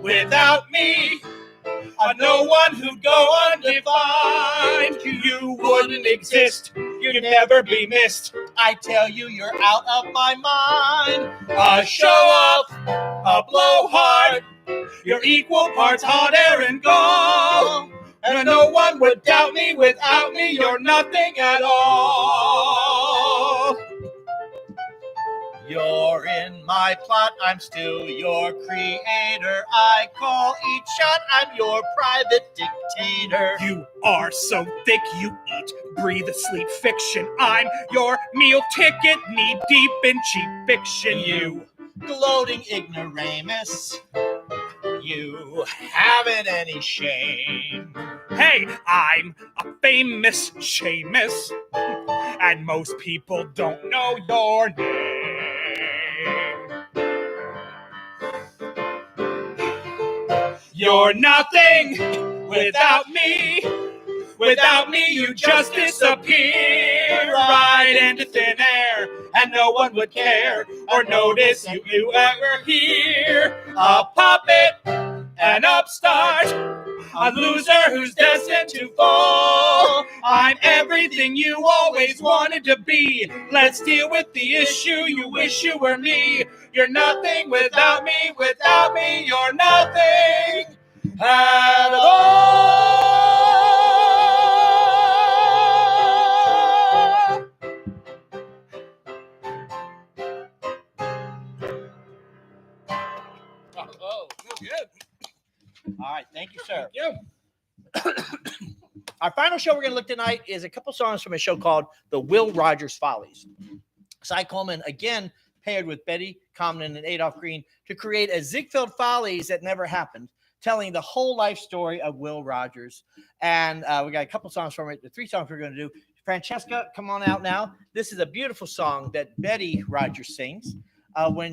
without me. No one who'd go undefined. You wouldn't exist. You'd never be missed. I tell you, you're out of my mind. A show off, a blowhard. You're equal parts hot air and gold. And no one would doubt me. Without me, you're nothing at all. You're in my plot, I'm still your creator. I call each shot, I'm your private dictator. You are so thick, you eat, breathe, sleep fiction. I'm your meal ticket, knee deep in cheap fiction. You gloating ignoramus, you haven't any shame. Hey, I'm a famous Seamus, and most people don't know your name. You're nothing without me. Without me, you just disappear right into thin air, and no one would care or notice you ever here. A puppet, an upstart, a loser who's destined to fall. I'm everything you always wanted to be. Let's deal with the issue. You wish you were me. You're nothing without me. Without me, you're nothing at all. Oh, good. All right, thank you, sir. Thank Our final show we're going to look tonight is a couple songs from a show called The Will Rogers Follies. Cy Coleman, again, paired with Betty Comden and Adolph Green to create a Ziegfeld Follies that never happened, telling the whole life story of Will Rogers. And we got a couple songs from it. The 3 songs we're going to do. Francesca, come on out now. This is a beautiful song that Betty Rogers sings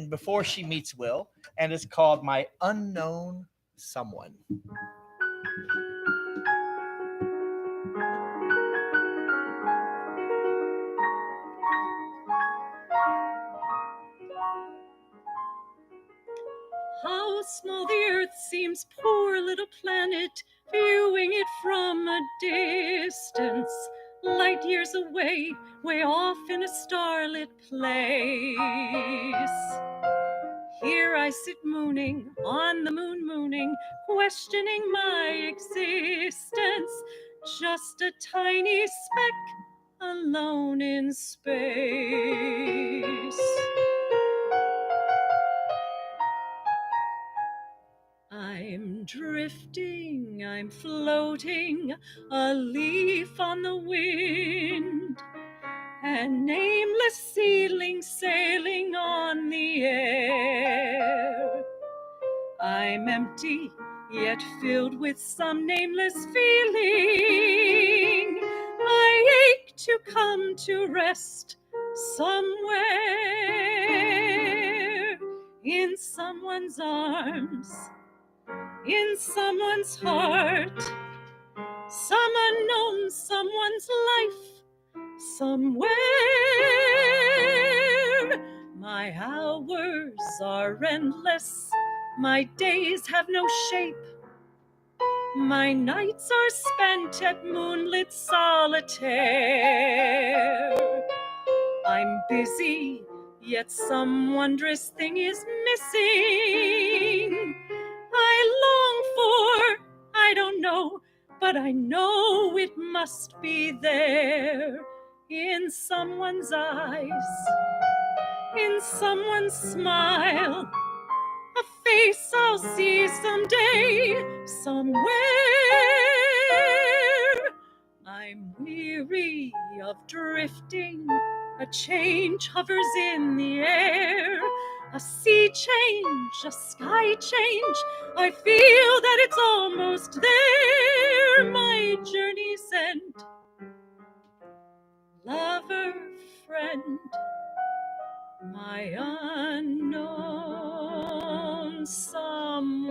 before she meets Will, and it's called My Unknown Someone. How small the earth seems, poor little planet, viewing it from a distance, light years away, way off in a starlit place. Here I sit mooning, on the moon mooning, questioning my existence, just a tiny speck alone in space. I'm drifting, I'm floating, a leaf on the wind, and nameless seedling sailing on the air. I'm empty, yet filled with some nameless feeling. I ache to come to rest somewhere, in someone's arms, in someone's heart, some unknown someone's life, somewhere. My hours are endless, my days have no shape, my nights are spent at moonlit solitaire. I'm busy, yet some wondrous thing is missing. I long for, I don't know, but I know it must be there, in someone's eyes, in someone's smile, a face I'll see someday, somewhere. I'm weary of drifting, a change hovers in the air, a sea change, a sky change, I feel that it's almost there, my journey's end. Lover, friend, my unknown someone,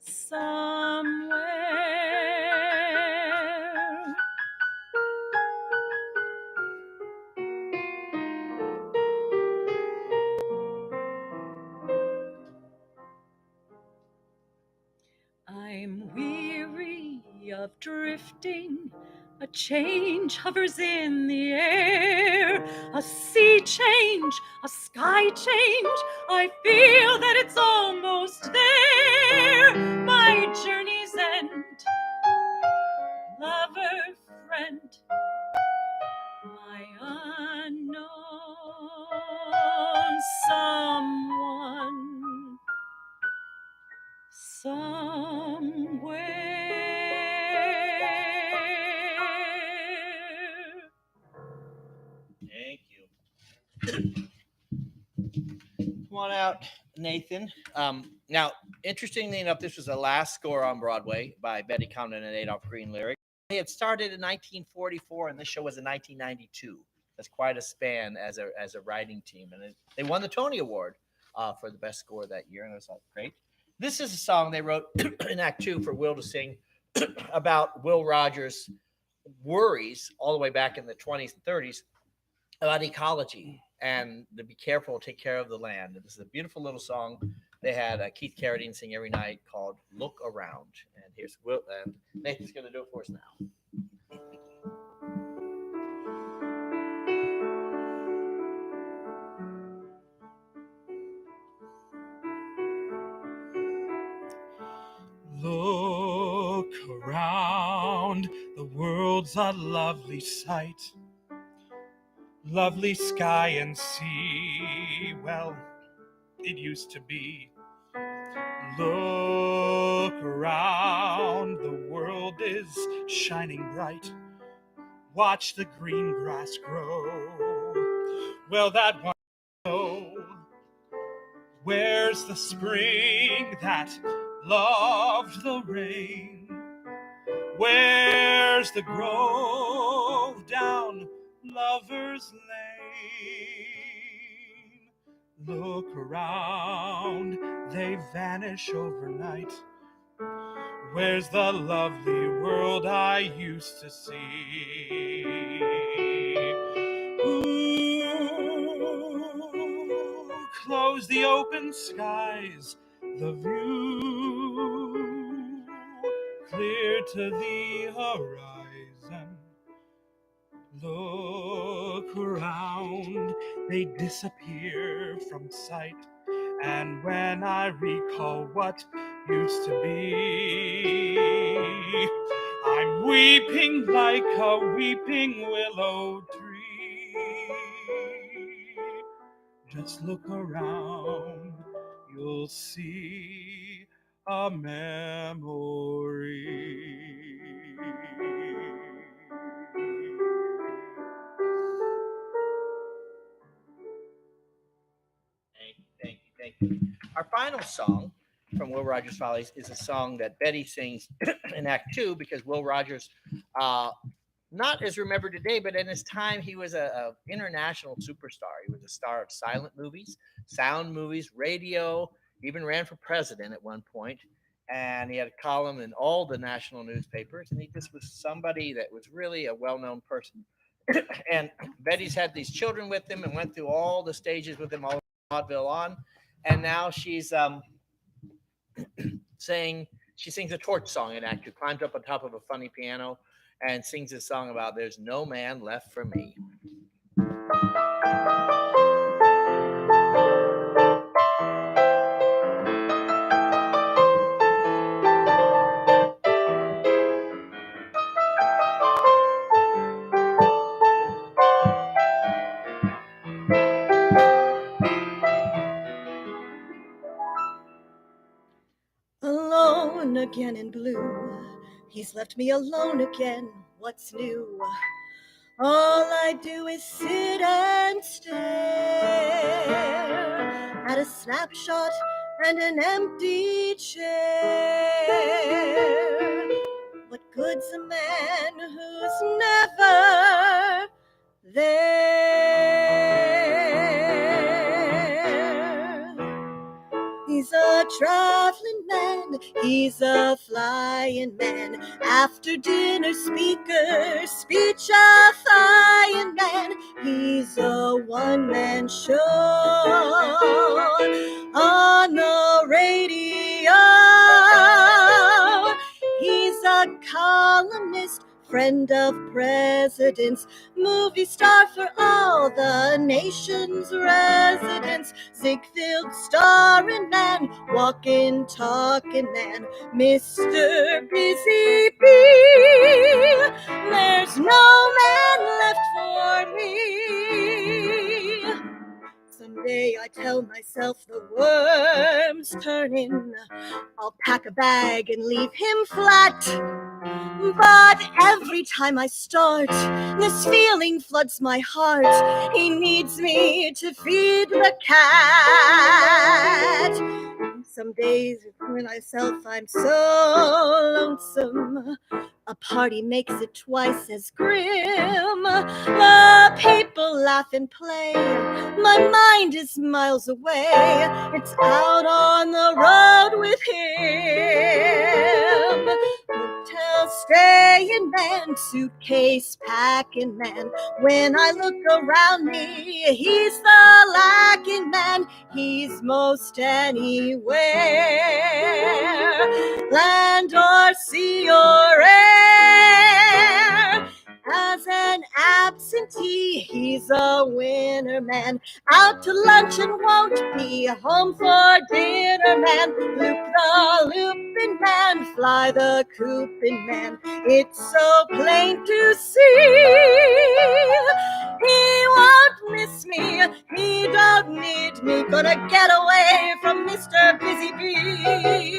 somewhere. I'm weary of drifting, a change hovers in the air, a sea change, a sky change, I feel that it's almost there, my journey's end. Lover, friend, my unknown someone, somewhere. Thank you. Come on out, Nathan. Now, interestingly enough, this was the last score on Broadway by Betty Comden and Adolph Green lyric. They had started in 1944, and this show was in 1992. That's quite a span as a writing team, and they won the Tony Award for the best score that year, and it was like great. This is a song they wrote in Act 2 for Will to sing about Will Rogers' worries all the way back in the 20s and 30s about ecology and to be careful, take care of the land. This is a beautiful little song. They had Keith Carradine sing every night called Look Around. And here's Will, and Nathan's going to do it for us now. Look around, the world's a lovely sight. Lovely sky and sea, well, it used to be. Look around, the world is shining bright. Watch the green grass grow. Well, that one know. Where's the spring that loved the rain? Where's the grove down Lover's Lane? Look around, they vanish overnight. Where's the lovely world I used to see? Ooh, close the open skies, the view clear to the horizon. Look around, they disappear from sight. And when I recall what used to be, I'm weeping like a weeping willow tree. Just look around, you'll see a memory. Thank you. Our final song from Will Rogers Follies is a song that Betty sings in Act 2 because Will Rogers, not as remembered today, but in his time, he was a international superstar. He was a star of silent movies, sound movies, radio, even ran for president at one point. And he had a column in all the national newspapers. And he just was somebody that was really a well-known person. And Betty's had these children with him and went through all the stages with him, all vaudeville on. And now she's she sings a torch song in Act 2, climbs up on top of a funny piano and sings a song about there's no man left for me. Alone again in blue, he's left me alone again. What's new? All I do is sit and stare at a snapshot and an empty chair. What good's a man who's never there? He's a traveling man, he's a flying man, after dinner speaker, speech a flying man. He's a one-man show on the radio. He's a columnist, friend of presidents, movie star for all the nation's residents, Ziegfeld starring man, walking, talking man, Mr. Busy Bee. There's no man left for me. Someday I tell myself the worm's turning, I'll pack a bag and leave him flat. But every time I start, this feeling floods my heart. He needs me to feed the cat. Some days with myself I'm so lonesome, a party makes it twice as grim. The people laugh and play, my mind is miles away. It's out on the road with him. Hotel staying man, suitcase packing man. When I look around me, he's the lacking man. He's most anywhere, land or sea or air. As an absentee, he's a winner man, out to lunch and won't be home for dinner man. Loop the looping man, fly the cooping man, it's so plain to see. He won't miss me, he don't need me, gonna get away from Mr. Busy Bee.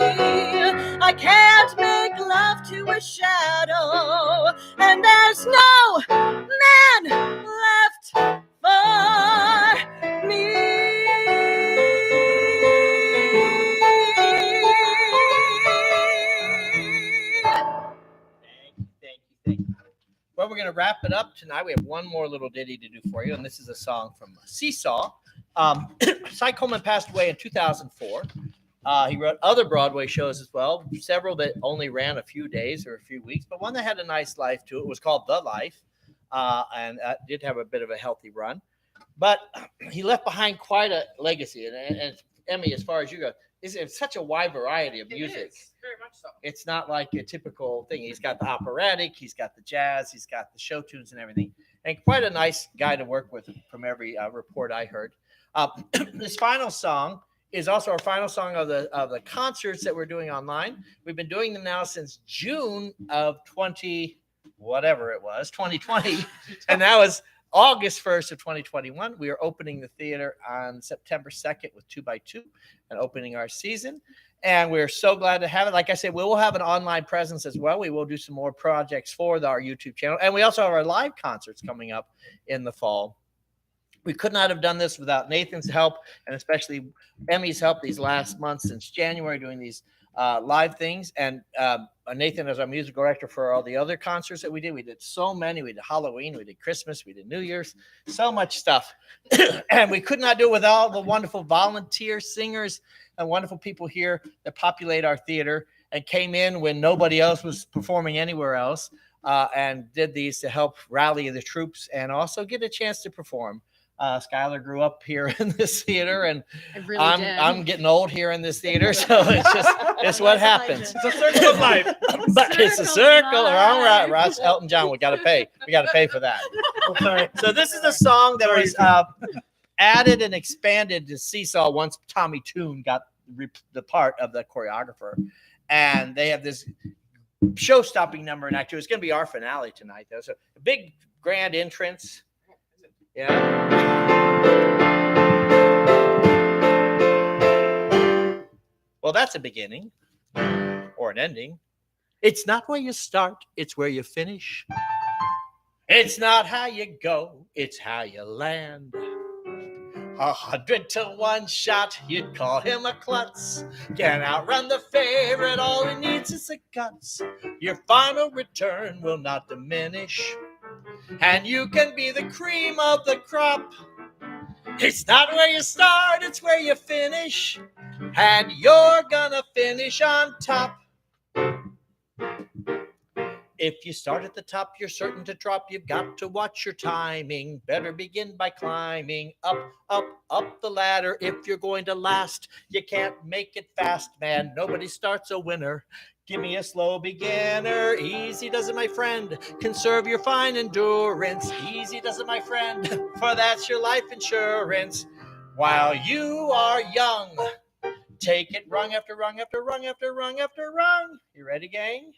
I can't make love to a shadow, and there's no man left for to wrap it up tonight. We have one more little ditty to do for you, and this is a song from Seesaw. Cy Coleman passed away in 2004. He wrote other Broadway shows as well, several that only ran a few days or a few weeks, but one that had a nice life to it was called The Life, and did have a bit of a healthy run. But he left behind quite a legacy. And Emmy, as far as you go, it's such a wide variety of music. It is, very much so. It's not like a typical thing. He's got the operatic, he's got the jazz, he's got the show tunes and everything. And quite a nice guy to work with from every report I heard. This final song is also our final song of the concerts that we're doing online. We've been doing them now since June of 2020, and now is August 1st of 2021. We are opening the theater on September 2nd with 2x2 and opening our season. And we're so glad to have it. Like I said, we will have an online presence as well. We will do some more projects for our YouTube channel. And we also have our live concerts coming up in the fall. We could not have done this without Nathan's help, and especially Emmy's help these last months since January doing these live things. And Nathan is our music director for all the other concerts that we did. We did so many. We did Halloween, we did Christmas, we did New Year's, so much stuff. And we could not do it with all the wonderful volunteer singers and wonderful people here that populate our theater and came in when nobody else was performing anywhere else, and did these to help rally the troops and also get a chance to perform. Skylar grew up here in this theater, and I'm getting old here in this theater, so it's what happens. It's a circle of life. But it's a circle. All right, Ross, Elton John. We got to pay for that. Okay. So this is a song that was added and expanded to Seesaw once Tommy Toon got the part of the choreographer, and they have this show-stopping number in Act 2. It's going to be our finale tonight, though. So a big grand entrance. Yeah. Well, that's a beginning or an ending. It's not where you start, it's where you finish. It's not how you go, it's how you land. 100 to 1 shot, you'd call him a klutz. Can outrun the favorite, all he needs is the guts. Your final return will not diminish, and you can be the cream of the crop. It's not where you start, it's where you finish, and you're gonna finish on top. If you start at the top, you're certain to drop. You've got to watch your timing. Better begin by climbing up, up, up the ladder. If you're going to last, you can't make it fast, man. Nobody starts a winner. Give me a slow beginner. Easy does it, my friend. Conserve your fine endurance. Easy does it, my friend. For that's your life insurance. While you are young, take it rung after rung after rung after rung after rung. You ready, gang?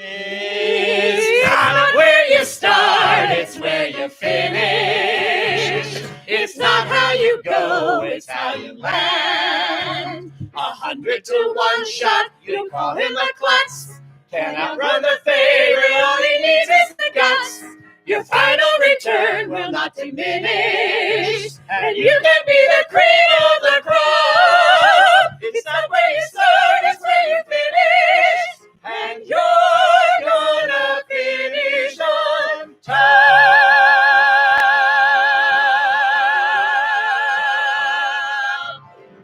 It's not where you start, it's where you finish. It's not how you go, it's how you land. 100 to 1 shot, you call him a klutz. Can't outrun the favorite, all he needs is the guts. Your final return will not diminish, and you can be the cream of the crop. It's not where you start, it's where you finish, and you're gonna finish on top.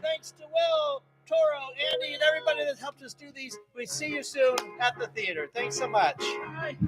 Thanks to Will, Toro, Andy, and everybody that helped us do these. We see you soon at the theater. Thanks so much. Bye.